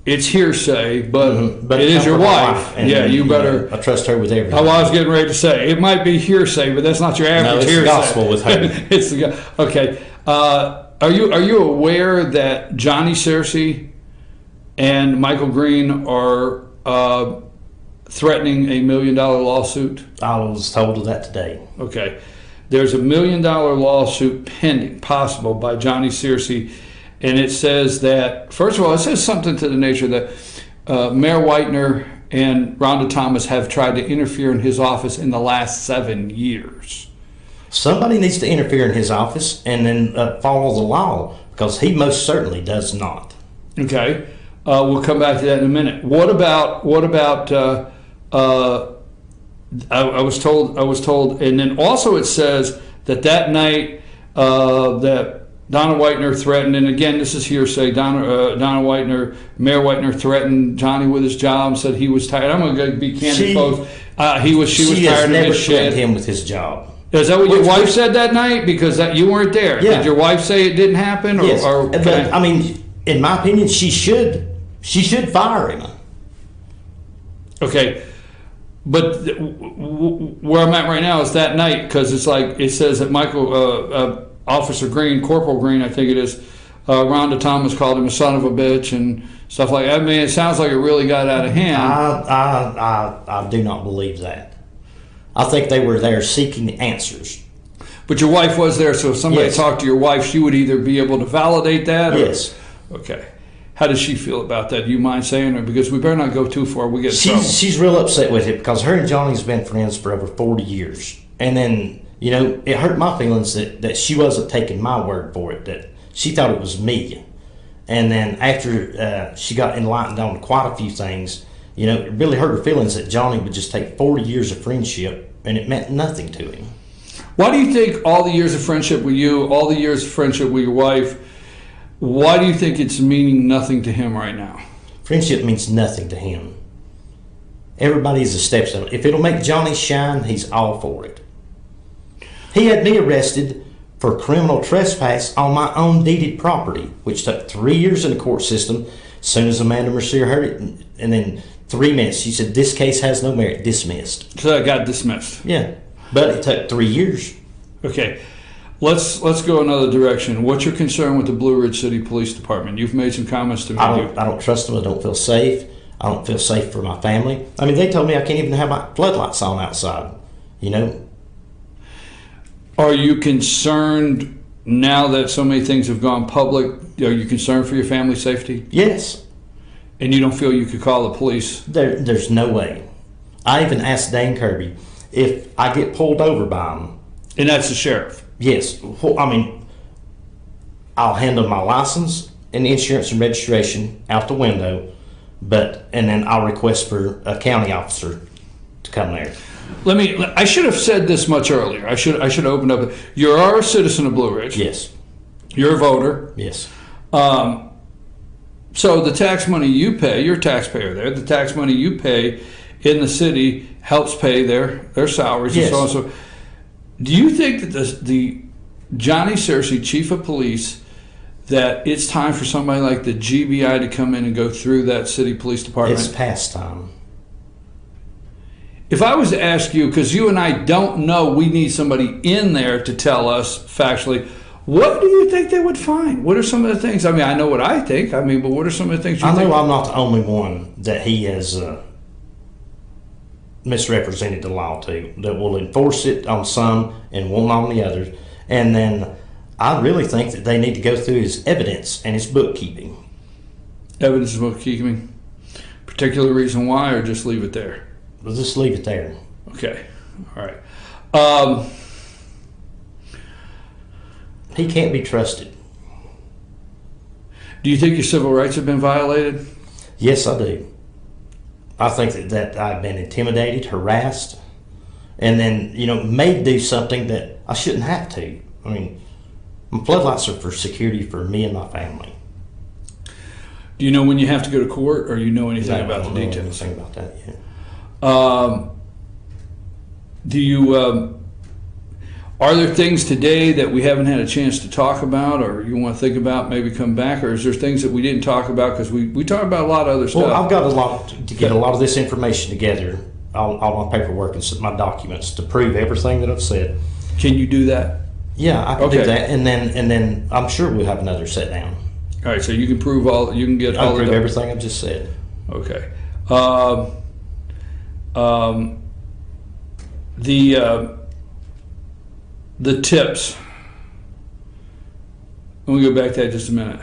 it's hearsay, but it is your wife. And yeah, you better. I trust her with everything. Oh, I was getting ready to say, it might be hearsay, but that's not your average it's hearsay. the gospel with her. It's the okay. Are you aware that Johnny Scearce and Michael Green are threatening $1 million lawsuit? I was told of that today. Okay. There's $1 million lawsuit pending, possible, by Johnny Scearce, and it says that, first of all, it says something to the nature that Mayor Whitener and Rhonda Thomas have tried to interfere in his office in the last 7 years. Somebody needs to interfere in his office and then follow the law, because he most certainly does not. Okay. We'll come back to that in a minute. What about I was told, and then also it says that night that Donna Whitener threatened, and again, this is hearsay, Donna Whitener, Mayor Whitener threatened Johnny with his job, said he was tired. I'm going to be candid, folks. She was tired of his shit. She has never threatened him with his job. Is that what your wife said that night? Because you weren't there. Yeah. Did your wife say it didn't happen? Yes. But, I mean, in my opinion, she should fire him. Okay. But where I'm at right now is that night, because it's like it says that Officer Green, Corporal Green, I think it is, Rhonda Thomas called him a son of a bitch and stuff like that. I mean, it sounds like it really got out of hand. I do not believe that. I think they were there seeking answers. But your wife was there, so if somebody talked to your wife, she would either be able to validate that? Yes. Okay. How does she feel about that? Do you mind saying her? Because we better not go too far. We get in trouble. She's real upset with it, because her and Johnny's been friends for over 40 years. And then, it hurt my feelings that she wasn't taking my word for it, that she thought it was me. And then after she got enlightened on quite a few things, it really hurt her feelings that Johnny would just take 40 years of friendship and it meant nothing to him. Why do you think all the years of friendship with you, all the years of friendship with your wife, why do you think it's meaning nothing to him right now? Friendship means nothing to him. Everybody's a stepson. If it'll make Johnny shine, he's all for it. He had me arrested for criminal trespass on my own deeded property, which took 3 years in the court system. As soon as Amanda Mercier heard it, and then 3 minutes, she said, "This case has no merit," dismissed. So that got dismissed? Yeah, but it took 3 years. Okay. Let's go another direction. What's your concern with the Blue Ridge City Police Department? You've made some comments to me. I don't trust them. I don't feel safe. I don't feel safe for my family. I mean, they told me I can't even have my floodlights on outside. Are you concerned now that so many things have gone public? Are you concerned for your family's safety? Yes. And you don't feel you could call the police? There's no way. I even asked Dane Kirby if I get pulled over by him. And that's the sheriff? Yes. I mean, I'll hand them my license and insurance and registration out the window, and then I'll request for a county officer to come there. I should have said this much earlier. I should have opened up. You are a citizen of Blue Ridge. Yes. You're a voter. Yes. So the tax money you pay, you're a taxpayer there. The tax money you pay in the city helps pay their salaries and so on. So, do you think that the Johnny Scearce, chief of police, that it's time for somebody like the GBI to come in and go through that city police department? It's past time. If I was to ask you, because you and I don't know, we need somebody in there to tell us factually, what do you think they would find? What are some of the things? I mean, I know what I think. But what are some of the things you think? I know I'm not the only one that he has misrepresented the law to, that will enforce it on some and won't on the others. And then I really think that they need to go through his evidence and his bookkeeping. Evidence and bookkeeping? Particular reason why, or just leave it there? We'll just leave it there. Okay. All right. he can't be trusted. Do you think your civil rights have been violated? Yes, I do. I think that I've been intimidated, harassed, and then, made do something that I shouldn't have to. I mean, my floodlights are for security for me and my family. Do you know when you have to go to court, or you know anything about the details? I don't know anything about that yet. Do you? Are there things today that we haven't had a chance to talk about, or you want to think about, maybe come back, or is there things that we didn't talk about because we talked about a lot of other stuff? Well, I've got a lot to get a lot of this information together, all my paperwork and my documents to prove everything that I've said. Can you do that? Yeah, I can do that, and then I'm sure we'll have another sit down. All right, so you can prove all. You can get I'll all prove of everything I've just said. Okay. The tips. Let me go back to that just a minute.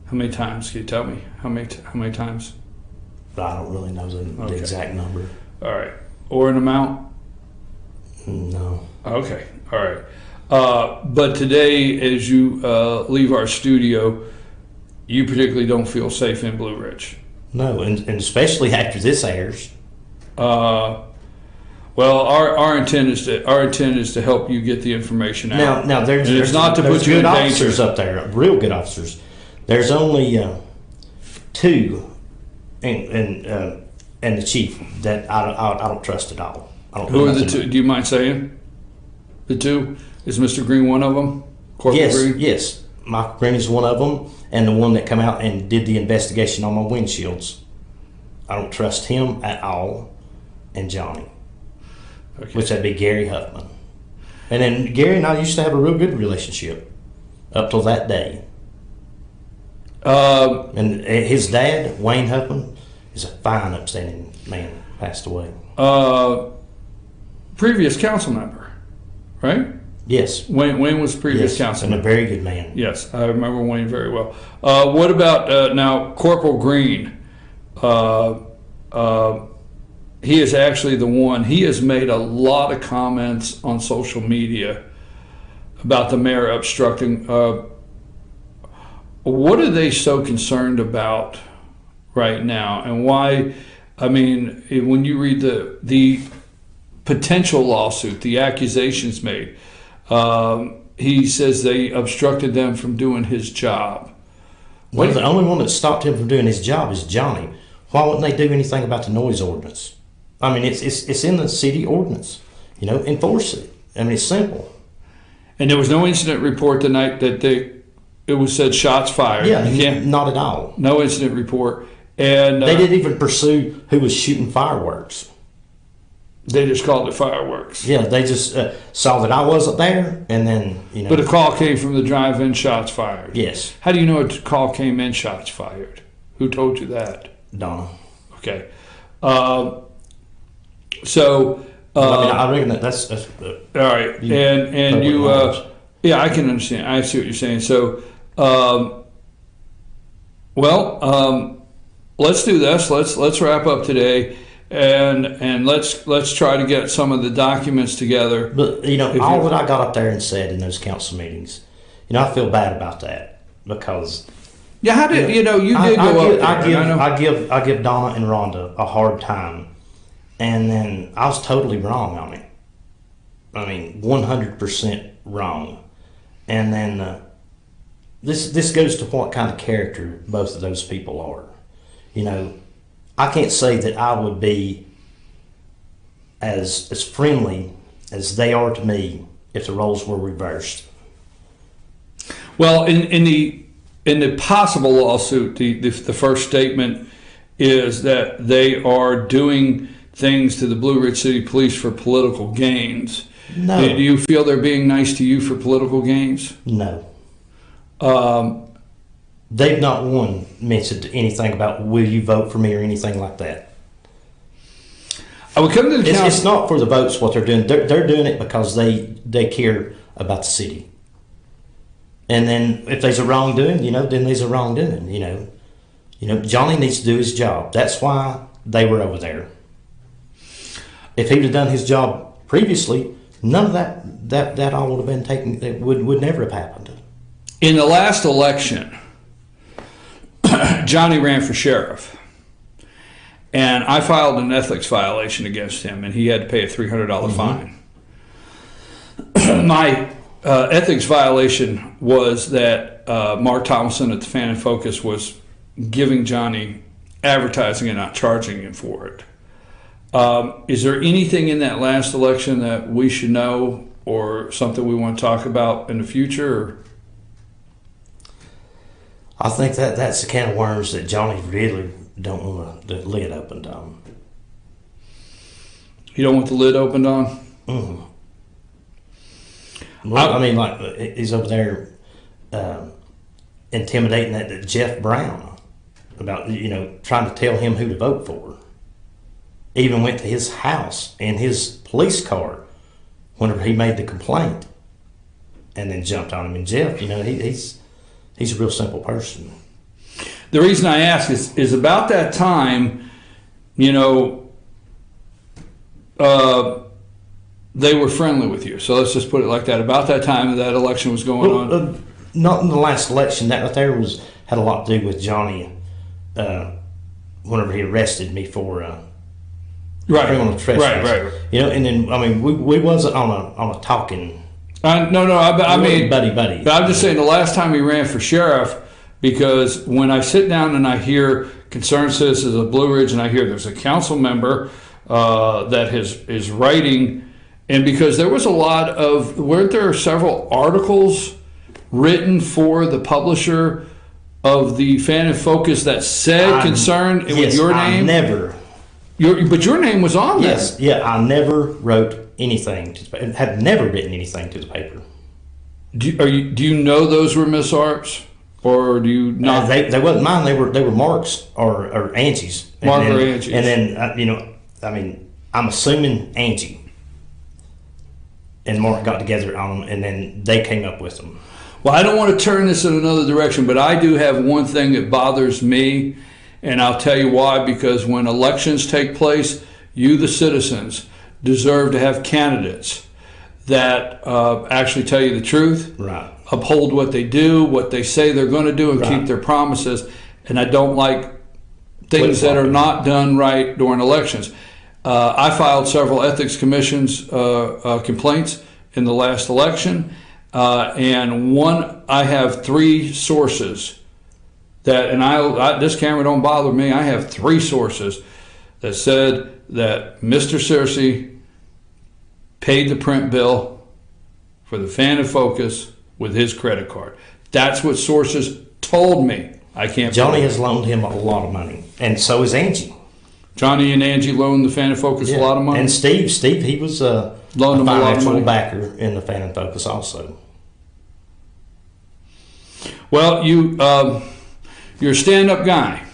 How many times? Can you tell me how many times? I don't really know the exact number. All right. Or an amount? No. Okay. All right. But today, as you leave our studio, you particularly don't feel safe in Blue Ridge. No, and especially after this airs. Well, our intent is to help you get the information out. Now there's not to put you in good danger. officers up there, real good officers. There's only two, and the chief that I don't trust at all. Who are the two? Do you mind saying the two? Is Mr. Green one of them? Corporal Green? Yes. Michael Green is one of them, and the one that come out and did the investigation on my windshields. I don't trust him at all, and Johnny. Okay. Which would be Gary Huffman. And then Gary and I used to have a real good relationship up till that day. And his dad, Wayne Huffman, is a fine, upstanding man, passed away. Previous council member, right? Yes. Wayne was previous council member. And a very good man. Yes, I remember Wayne very well. What about now Corporal Green? He is actually the one. He has made a lot of comments on social media about the mayor obstructing. What are they so concerned about right now, and why? I mean, when you read the potential lawsuit, the accusations made, he says they obstructed them from doing his job. Well, the only one that stopped him from doing his job is Johnny. Why wouldn't they do anything about the noise ordinance? I mean, it's in the city ordinance. Enforce it. I mean, it's simple. And there was no incident report the night that it was said shots fired. Yeah, not at all. No incident report. And they didn't even pursue who was shooting fireworks. They just called it fireworks. Yeah, they just saw that I wasn't there, and then, But a call came from the drive-in, shots fired. Yes. How do you know a call came in, shots fired? Who told you that? Donna. Okay. So. I reckon that's all right. And you. Yeah, I can understand. I see what you're saying. So, let's do this. Let's wrap up today. And let's try to get some of the documents together. But all that I got up there and said in those council meetings, I feel bad about that because. Yeah, how did you did go up there? I give Donna and Rhonda a hard time, and then I was totally wrong on it. I mean, 100% wrong. And then this goes to what kind of character both of those people are. I can't say that I would be as friendly as they are to me if the roles were reversed. Well, in the possible lawsuit, the first statement is that they are doing things to the Blue Ridge City Police for political gains. No. Do you feel they're being nice to you for political gains? No. They've not one mentioned anything about will you vote for me or anything like that. I would come to the council. It's not for the votes what they're doing. They're doing it because they care about the city. And then if there's a wrongdoing, then there's a wrongdoing. Johnny needs to do his job. That's why they were over there. If he would have done his job previously, none of that all would have been taken. It would never have happened. In the last election, Johnny ran for sheriff, and I filed an ethics violation against him, and he had to pay a $300 fine. My ethics violation was that Mark Thomason at the Fan and Focus was giving Johnny advertising and not charging him for it. Is there anything in that last election that we should know or something we want to talk about in the future? Or? I think that's the can of worms that Johnny really don't want the lid opened on. You don't want the lid opened on? Mm-hmm. Well, I mean, like, he's over there intimidating that Jeff Brown about, trying to tell him who to vote for. Even went to his house in his police car whenever he made the complaint and then jumped on him. And Jeff, he's a real simple person. The reason I ask is about that time, they were friendly with you. So let's just put it like that. About that time that election was going on. Not in the last election. That right there had a lot to do with Johnny. Whenever he arrested me for criminal trespass. Right. And then we wasn't on a talking. No. I mean, buddy. But I'm just saying the last time he ran for sheriff, because when I sit down and I hear concerned citizens of Blue Ridge, and I hear there's a council member that is writing. And because there was weren't there several articles written for the publisher of the Fan and Focus that said concern with your name? But your name was on there. Yes, I never wrote anything. Had never written anything to the paper. Do you know those were Miss Arp's, or do you not? They wasn't mine. They were Mark's or Angie's. Mark or Angie's. And then I'm assuming Angie and Mark got together on them, and then they came up with them. Well, I don't want to turn this in another direction, but I do have one thing that bothers me, and I'll tell you why. Because when elections take place, you, the citizens, deserve to have candidates that actually tell you the truth, right? Uphold what they do, what they say they're going to do, and keep their promises. And I don't like things that are not done right during elections. I filed several ethics commissions complaints in the last election, and I have 3 sources that, and this camera don't bother me. I have 3 sources that said that Mr. Scearce paid the print bill for the Fan and Focus with his credit card. That's what sources told me. I can't. Johnny has loaned him a lot of money, and so has Angie. Johnny and Angie loaned the Fan and Focus a lot of money. And Steve, he was a financial backer in the Fan and Focus also. Well, you're a stand-up guy,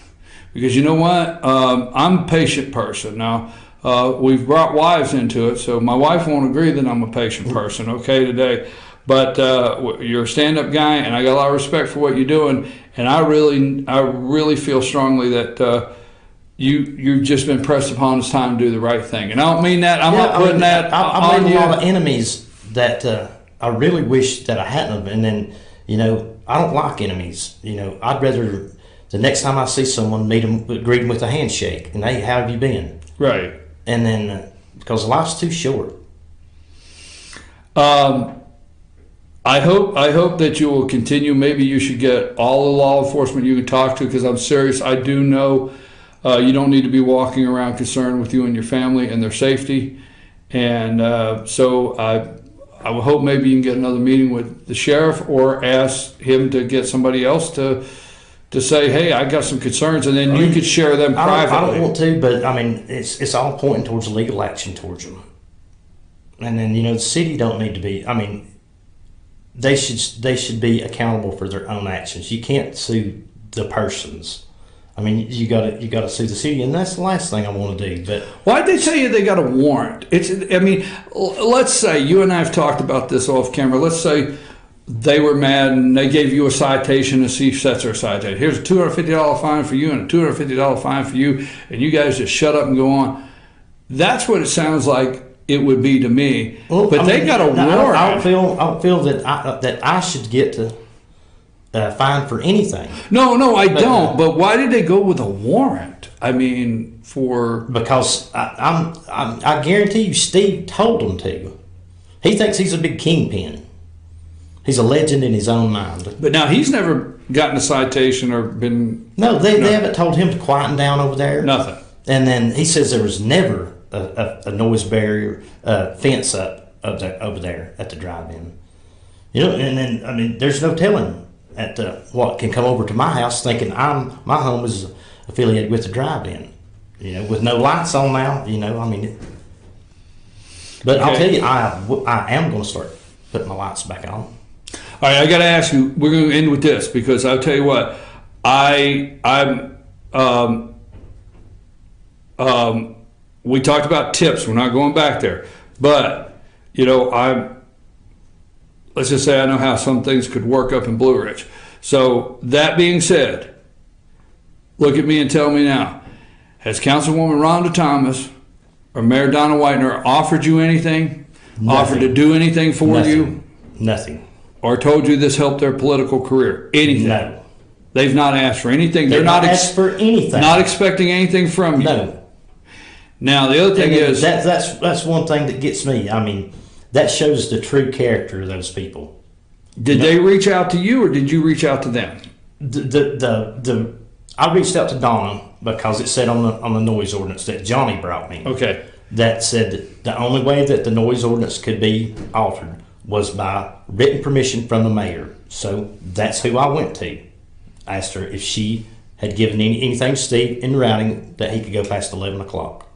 because you know what? I'm a patient person. Now, we've brought wives into it, so my wife won't agree that I'm a patient person, okay, today. But you're a stand-up guy, and I got a lot of respect for what you're doing, and I really feel strongly that you've just been pressed upon. It's time to do the right thing. And I don't mean that. I'm not putting that on you. I've made a lot of enemies that I really wish that I hadn't. And then, I don't like enemies. I'd rather the next time I see someone, greet them with a handshake. And, hey, how have you been? Right. And then, because life's too short. I hope that you will continue. Maybe you should get all the law enforcement you can talk to, because I'm serious. I do know you don't need to be walking around concerned with you and your family and their safety. And so I would hope maybe you can get another meeting with the sheriff, or ask him to get somebody else to say, hey, I got some concerns, and then you could share them privately. I don't want to, but it's all pointing towards legal action towards them. And then, the city don't need to be, they should be accountable for their own actions. You can't sue the persons. You got to sue the city, and that's the last thing I want to do. But why'd they tell you they got a warrant? Let's say you and I have talked about this off camera. Let's say they were mad and they gave you a citation, and Chief sets her a citation. Here's a $250 fine for you and a $250 fine for you, and you guys just shut up and go on. That's what it sounds like it would be to me. Well, but they got a warrant. I don't feel that I should get to fine for anything. No, I don't. But why did they go with a warrant? I mean, because I guarantee you, Steve told them to. He thinks he's a big kingpin. He's a legend in his own mind. But now he's never gotten a citation or been. No, they haven't told him to quieten down over there. Nothing. And then he says there was never a noise barrier fence up over there at the drive-in. You know, and then I mean, there's no telling at what can come over to my house thinking my home is affiliated with the drive-in. You know, with no lights on now. You know, I mean. But okay. I'll tell you, I am going to start putting my lights back on. All right, I got to ask you. We're going to end with this because I'll tell you what. We talked about tips. We're not going back there, but you know, let's just say I know how some things could work up in Blue Ridge. So that being said, look at me and tell me now: has Councilwoman Rhonda Thomas or Mayor Donna Whitener offered you anything? Nothing. Offered to do anything for you? Nothing. Or told you this helped their political career? Anything? No. They've not asked for anything. They're not asked for anything. Not expecting anything from you. No. Now the other thing is that's one thing that gets me. I mean, that shows the true character of those people. Did they reach out to you, or did you reach out to them? I reached out to Donna because it said on the noise ordinance that Johnny brought me. Okay. That said that the only way that the noise ordinance could be altered was by written permission from the mayor. So that's who I went to. I asked her if she had given anything to Steve in writing that he could go past 11 o'clock.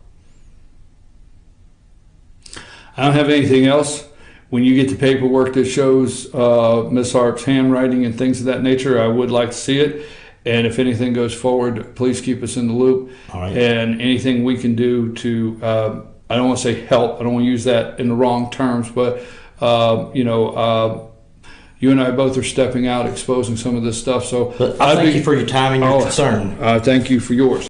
I don't have anything else. When you get the paperwork that shows Ms. Harp's handwriting and things of that nature, I would like to see it. And if anything goes forward, please keep us in the loop. All right. And anything we can do to, I don't want to say help, I don't want to use that in the wrong terms, but, you and I both are stepping out, exposing some of this stuff. So but I thank you for your time and your concern. Thank you for yours.